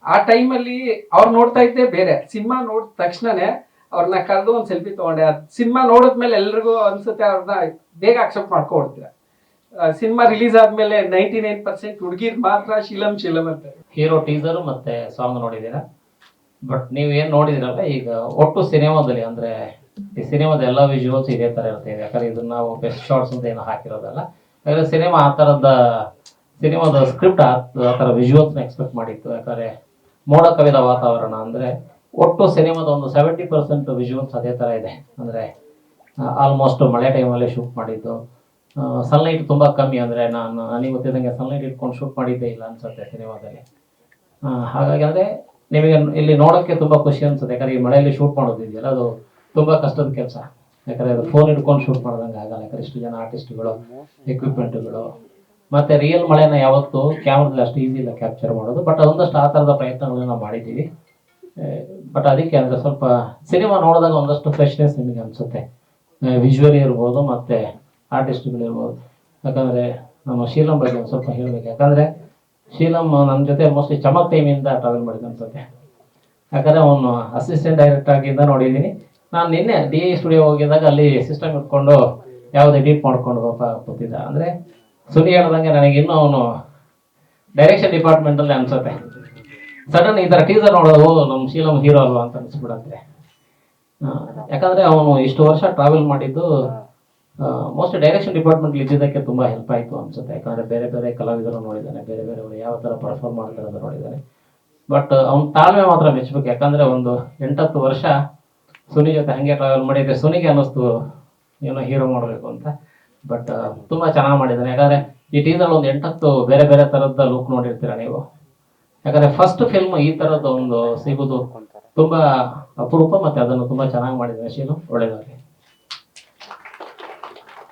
ಆ ಟೈಮಲ್ಲಿ ಅವ್ರು ನೋಡ್ತಾ ಇದ್ದೆ ಬೇರೆ. ಸಿನಿಮಾ ನೋಡಿದ ತಕ್ಷಣನೇ ಅವ್ರನ್ನ ಕರೆದು ಒಂದು ಸೆಲ್ಫಿ ತಗೊಂಡೆ. ಸಿನಿಮಾ ನೋಡಿದ್ಮೇಲೆ ಎಲ್ರಿಗೂ ಅನ್ಸುತ್ತೆ ಅವ್ರನ್ನ ಬೇಗ ಅಕ್ಸೆಪ್ಟ್ ಮಾಡ್ಕೊಡ್ತೀರ. ಸಿನಿಮಾ ರಿಲೀಸ್ ಆದ್ಮೇಲೆ 99% ಹುಡುಗಿರ್ ಮಾತ್ರ ಶಿಲಂ ಶಿಲಂ ಅಂತ. ಹೀರೋ ಟೀಸರ್ ಮತ್ತೆ ಸಾಂಗ್ ನೋಡಿದ್ದೀರಾ, ಬಟ್ ನೀವು ಏನ್ ನೋಡಿದಿರಲ್ಲ ಈಗ ಒಟ್ಟು ಸಿನಿಮಾದಲ್ಲಿ ಅಂದ್ರೆ ಈ ಸಿನಿಮಾದ ಎಲ್ಲ ವಿಜುವಲ್ಸ್ ಇದೇ ತರ ಇರುತ್ತೆ. ಯಾಕಂದ್ರೆ ಇದನ್ನ ನಾವು ಬೆಸ್ಟ್ ಶಾರ್ಟ್ಸ್ ಅಂತ ಏನು ಹಾಕಿರೋದಲ್ಲ. ಯಾಕಂದ್ರೆ ಸಿನಿಮಾ ಆ ತರದ ಸಿನಿಮಾದ ಸ್ಕ್ರಿಪ್ಟ್ ಆ ತರ ವಿಜುವಲ್ಸ್ನ ಎಕ್ಸ್ಪೆಕ್ಟ್ ಮಾಡಿತ್ತು. ಯಾಕಂದ್ರೆ ಮೋಡ ಕವಿದ ವಾತಾವರಣ ಅಂದ್ರೆ ಒಟ್ಟು ಸಿನಿಮಾದ ಒಂದು 70% ವಿಜುವಲ್ಸ್ ಅದೇ ತರ ಇದೆ. ಅಂದ್ರೆ ಆಲ್ಮೋಸ್ಟ್ ಮಳೆ ಟೈಮಲ್ಲೇ ಶೂಟ್ ಮಾಡಿದ್ದು. ಸನ್ಲೈಟ್ ತುಂಬಾ ಕಮ್ಮಿ, ಅಂದ್ರೆ ನನಗೆ ಗೊತ್ತಿದ್ದಂಗೆ ಸನ್ಲೈಟ್ ಇಟ್ಕೊಂಡು ಶೂಟ್ ಮಾಡಿದ್ದೇ ಇಲ್ಲ ಅನ್ಸುತ್ತೆ ಸಿನಿಮಾದಲ್ಲಿ. ಹಾಗಾಗಿ ಅಂದ್ರೆ ನಿಮಗೆ ಇಲ್ಲಿ ನೋಡೋಕ್ಕೆ ತುಂಬಾ ಖುಷಿ ಅನ್ಸುತ್ತೆ. ಯಾಕಂದ್ರೆ ಈ ಮಳೆಯಲ್ಲಿ ಶೂಟ್ ಮಾಡೋದಿದೆಯಲ್ಲ ಅದು ತುಂಬಾ ಕಷ್ಟದ ಕೆಲಸ. ಯಾಕಂದ್ರೆ ಅದು ಫೋನ್ ಇಟ್ಕೊಂಡು ಶೂಟ್ ಮಾಡ್ದಂಗೆ ಆಗಲ್ಲ. ಯಾಕಂದ್ರೆ ಇಷ್ಟು ಜನ ಆರ್ಟಿಸ್ಟ್ಗಳು, ಎಕ್ವಿಪ್ಮೆಂಟ್ಗಳು, ಮತ್ತೆ ರಿಯಲ್ ಮಳೆನ ಯಾವತ್ತು ಕ್ಯಾಮ್ರಾದಲ್ಲಿ ಅಷ್ಟು ಈಸಿ ಇಲ್ಲ ಕ್ಯಾಪ್ಚರ್ ಮಾಡೋದು. ಬಟ್ ಅದೊಂದಷ್ಟು ಆ ಥರದ ಪ್ರಯತ್ನಗಳನ್ನ ನಾವು ಮಾಡಿದ್ದೀವಿ. ಬಟ್ ಅದಕ್ಕೆ ಅಂದ್ರೆ ಸ್ವಲ್ಪ ಸಿನಿಮಾ ನೋಡಿದಾಗ ಒಂದಷ್ಟು ಫ್ರೆಶ್ನೆಸ್ ನಿಮಗೆ ಅನ್ಸುತ್ತೆ. ವಿಜುವಲಿ ಇರ್ಬೋದು ಮತ್ತೆ ಆರ್ಟಿಸ್ಟ್ಗಳಿರ್ಬೋದು. ಯಾಕಂದ್ರೆ ನಮ್ಮ ಶೀಲಂ ಬಗ್ಗೆ ಒಂದು ಸ್ವಲ್ಪ ಹೇಳ್ಬೇಕು. ಯಾಕಂದ್ರೆ ಶೀಲಂ ನನ್ನ ಜೊತೆ ಮೋಸ್ಟ್ಲಿ ಚಮಕ್ ಟೈಮಿಂದ ಟ್ರಾವೆಲ್ ಮಾಡಿದ ಅನ್ಸುತ್ತೆ. ಯಾಕಂದ್ರೆ ಅವನು ಅಸಿಸ್ಟೆಂಟ್ ಡೈರೆಕ್ಟರ್ ಆಗಿಂದ ನೋಡಿದ್ದೀನಿ. ನಾನು ನಿನ್ನೆ DI ಸ್ಟುಡಿಯೋ ಹೋಗಿದ್ದಾಗ ಅಲ್ಲಿ ಸಿಸ್ಟಮ್ ಇಟ್ಕೊಂಡು ಯಾವ್ದು ಎಡಿಟ್ ಮಾಡ್ಕೊಂಡು ಕೂತಿದ್ದ. ಅಂದ್ರೆ ಸುನಿ ಹೇಳ್ದಂಗೆ ನನಗೆ ಇನ್ನೂ ಅವನು ಡೈರೆಕ್ಷನ್ ಡಿಪಾರ್ಟ್ಮೆಂಟ್ ಅಲ್ಲಿ ಅನ್ಸುತ್ತೆ. ಸಡನ್ ಈ ತರ ಟೀಸರ್ ನೋಡೋದು ನಮ್ಮ ಶೀಲಂ ಹೀರೋ ಅಲ್ವಾ ಅಂತ ಅನ್ಸ್ಬಿಡತ್ತೆ. ಯಾಕಂದ್ರೆ ಅವನು ಇಷ್ಟು ವರ್ಷ ಟ್ರಾವೆಲ್ ಮಾಡಿದ್ದು ಮೋಸ್ಟ್ಲಿ ಡೈರೆಕ್ಷನ್ ಡಿಪಾರ್ಟ್ಮೆಂಟ್ ಇದ್ದಿದ್ದಕ್ಕೆ ತುಂಬಾ ಹೆಲ್ಪ್ ಆಯ್ತು ಅನ್ಸುತ್ತೆ. ಯಾಕಂದ್ರೆ ಬೇರೆ ಬೇರೆ ಕಲಾವಿದರು ನೋಡಿದ್ದಾನೆ, ಬೇರೆ ಬೇರೆಯವರು ಯಾವ ತರ ಪರ್ಫಾರ್ಮ್ ಮಾಡ್ತಾರೆ ಅಂತ ನೋಡಿದ್ದಾನೆ. ಬಟ್ ಅವ್ನ ತಾಳ್ಮೆ ಮಾತ್ರ ಮೆಚ್ಚಬೇಕು. ಯಾಕಂದ್ರೆ ಒಂದು 8-10 ವರ್ಷ ಸುನಿ ಜೊತೆ ಹಂಗೆ ಟ್ರಾವೆಲ್ ಮಾಡಿದ್ರೆ ಸುನಿಗೆ ಅನ್ನಿಸ್ತು ಏನೋ ಹೀರೋ ಮಾಡಬೇಕು ಅಂತ. ಬಟ್ ತುಂಬಾ ಚೆನ್ನಾಗಿ ಮಾಡಿದ್ದಾನೆ. ಯಾಕಂದ್ರೆ ಈ ಟೀಸರ್ ಒಂದು 8-10 ಬೇರೆ ಬೇರೆ ತರದ ಲುಕ್ ನೋಡಿರ್ತೀರ ನೀವು. ಯಾಕಂದ್ರೆ ಫಸ್ಟ್ ಫಿಲ್ಮ್ ಈ ತರದ ಒಂದು ಸಿಗುದು ತುಂಬಾ ಅಪರೂಪ. ಮತ್ತೆ ಅದನ್ನು ತುಂಬಾ ಚೆನ್ನಾಗಿ ಮಾಡಿದ್ದಾನೆ ಶೀಲು. ಒಳ್ಳೇದಾಗಲಿ.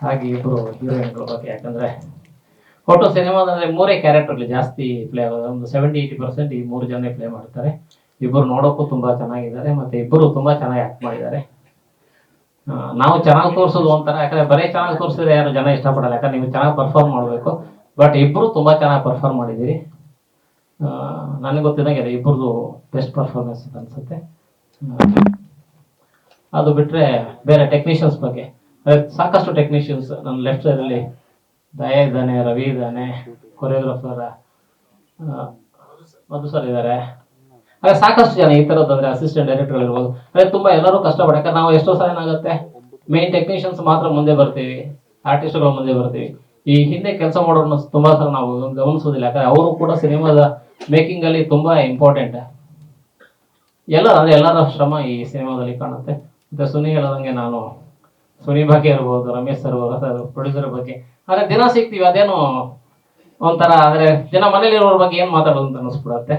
ಹಾಗೆ ಇಬ್ರು ಹೀರೋಯಿನ್ಗಳ ಬಗ್ಗೆ, ಯಾಕಂದ್ರೆ ಒಟ್ಟು ಸಿನಿಮಾದಂದ್ರೆ 3 ಕ್ಯಾರೆಕ್ಟರ್ಲಿ ಜಾಸ್ತಿ ಪ್ಲೇ ಆಗೋದು. ಒಂದು 70-80% ಈ 3 ಜನ ಪ್ಲೇ ಮಾಡ್ತಾರೆ. ಇಬ್ಬರು ನೋಡೋಕ್ಕೂ ತುಂಬಾ ಚೆನ್ನಾಗಿದ್ದಾರೆ. ಮತ್ತೆ ಇಬ್ಬರು ತುಂಬಾ ಚೆನ್ನಾಗಿ ಆಕ್ಟ್ ಮಾಡಿದ್ದಾರೆ. ನಾವು ಚೆನ್ನಾಗಿ ತೋರಿಸೋದು ಒಂಥರ, ಯಾಕಂದ್ರೆ ಬರೀ ಚೆನ್ನಾಗಿ ತೋರಿಸಿದ್ರೆ ಯಾರು ಜನ ಇಷ್ಟಪಡಲ್ಲ. ಯಾಕಂದ್ರೆ ನೀವು ಚೆನ್ನಾಗಿ ಪರ್ಫಾರ್ಮ್ ಮಾಡಬೇಕು. ಬಟ್ ಇಬ್ರು ತುಂಬಾ ಚೆನ್ನಾಗಿ ಪರ್ಫಾರ್ಮ್ ಮಾಡಿದ್ದೀರಿ. ನನಗೆ ಗೊತ್ತಿದ್ದಂಗೆ ಇಬ್ಬರದು ಬೆಸ್ಟ್ ಪರ್ಫಾರ್ಮೆನ್ಸ್ ಅನ್ಸುತ್ತೆ. ಅದು ಬಿಟ್ರೆ ಬೇರೆ ಟೆಕ್ನಿಷಿಯನ್ಸ್ ಬಗ್ಗೆ ಸಾಕಷ್ಟು ಟೆಕ್ನಿಷಿಯನ್ಸ್ ನನ್ನ ಲೆಫ್ಟ್ ಸೈಡ್ ಅಲ್ಲಿ ದಯಾ ಇದ್ದಾನೆ, ರವಿ ಇದ್ದಾನೆ, ಕೊರಿಯೋಗ್ರಾಫರ್ ಮಧು ಸರ್ ಇದ್ದಾರೆ. ಹಾಗೆ ಸಾಕಷ್ಟು ಜನ ಈ ತರದ್ದು ಅಂದ್ರೆ ಅಸಿಸ್ಟೆಂಟ್ ಡೈರೆಕ್ಟರ್ ಇರ್ಬೋದು. ಅಂದ್ರೆ ತುಂಬಾ ಎಲ್ಲರೂ ಕಷ್ಟಪಡ. ಯಾಕಂದ್ರೆ ನಾವು ಎಷ್ಟೋ ಸಲ ಏನಾಗುತ್ತೆ ಮೇನ್ ಟೆಕ್ನಿಷಿಯನ್ಸ್ ಮಾತ್ರ ಮುಂದೆ ಬರ್ತೀವಿ, ಆರ್ಟಿಸ್ಟ್ಗಳು ಮುಂದೆ ಬರ್ತೀವಿ. ಈ ಹಿಂದೆ ಕೆಲಸ ಮಾಡೋರನ್ನ ತುಂಬಾ ಸಲ ನಾವು ಗಮನಿಸೋದಿಲ್ಲ. ಯಾಕಂದ್ರೆ ಅವರು ಕೂಡ ಸಿನಿಮಾದ ಮೇಕಿಂಗ್ ಅಲ್ಲಿ ತುಂಬಾ ಇಂಪಾರ್ಟೆಂಟ್. ಎಲ್ಲರ ಶ್ರಮ ಈ ಸಿನಿಮಾದಲ್ಲಿ ಕಾಣುತ್ತೆ. ಮತ್ತೆ ಸುನಿ ಹೇಳೋದಂಗೆ ನಾನು ಸುನಿ ಬಗ್ಗೆ ಇರ್ಬೋದು, ರಮೇಶ್ ಸರ್ ಪ್ರೊಡ್ಯೂಸರ್ ಬಗ್ಗೆ ಆದ್ರೆ ದಿನ ಸಿಗ್ತೀವಿ. ಅದೇನು ಒಂಥರ ಅಂದ್ರೆ ಜನ ಮನೇಲಿ ಇರೋರ ಬಗ್ಗೆ ಏನ್ ಮಾತಾಡೋದು ಅಂತ ಅನಿಸ್ಬಿಡತ್ತೆ.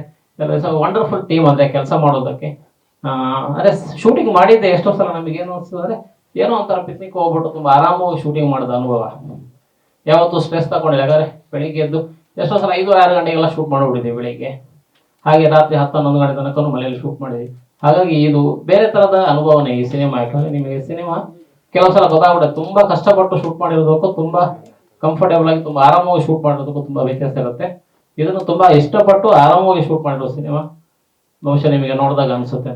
ವಂಡರ್ಫುಲ್ ಟೀಮ್ ಅಂದ್ರೆ ಕೆಲಸ ಮಾಡೋದಕ್ಕೆ. ಅದೇ ಶೂಟಿಂಗ್ ಮಾಡಿದ್ದೆ ಎಷ್ಟೋ ಸಲ ನಮಗೆ ಏನು ಅನಿಸ್ತದೆ, ಏನೋ ಒಂಥರ ಪಿಕ್ನಿಕ್ ಹೋಗ್ಬಿಟ್ಟು ತುಂಬಾ ಆರಾಮಾಗಿ ಶೂಟಿಂಗ್ ಮಾಡಿದ ಅನುಭವ. ಯಾವತ್ತೂ ಸ್ಟ್ರೆಸ್ ತಗೊಂಡಿಲ್ಲ. ಯಾಕಂದ್ರೆ ಬೆಳಿಗ್ಗೆ ಎದ್ದು ಎಷ್ಟೋ ಸಲ 5-6 ಗಂಟೆಗೆಲ್ಲ ಶೂಟ್ ಮಾಡಿಬಿಟ್ಟಿದ್ದೀವಿ ಬೆಳಿಗ್ಗೆ. ಹಾಗೆ ರಾತ್ರಿ 10-11 ಗಂಟೆ ತನಕ ಮನೆಯಲ್ಲಿ ಶೂಟ್ ಮಾಡಿದ್ವಿ. ಹಾಗಾಗಿ ಇದು ಬೇರೆ ತರದ ಅನುಭವನೇ ಈ ಸಿನಿಮಾ. ಯಾಕಂದ್ರೆ ನಿಮಗೆ ಸಿನಿಮಾ ಕೆಲವು ಸಲ ಗೊತ್ತಾಗ್ಬಿಡುತ್ತೆ, ತುಂಬಾ ಕಷ್ಟಪಟ್ಟು ಶೂಟ್ ಮಾಡಿರೋದಕ್ಕೂ ತುಂಬಾ ಕಂಫರ್ಟೇಬಲ್ ಆಗಿ ತುಂಬಾ ಆರಾಮಾಗಿ ಶೂಟ್ ಮಾಡಿರೋದಕ್ಕೂ ತುಂಬಾ ವ್ಯತ್ಯಾಸ ಇರುತ್ತೆ. ಇದನ್ನು ತುಂಬಾ ಇಷ್ಟಪಟ್ಟು ಆರಾಮಾಗಿ ಶೂಟ್ ಮಾಡಿರೋ ಸಿನಿಮಾ ಬಹುಶಃ ನಿಮಗೆ ನೋಡಿದಾಗ ಅನ್ಸುತ್ತೆ.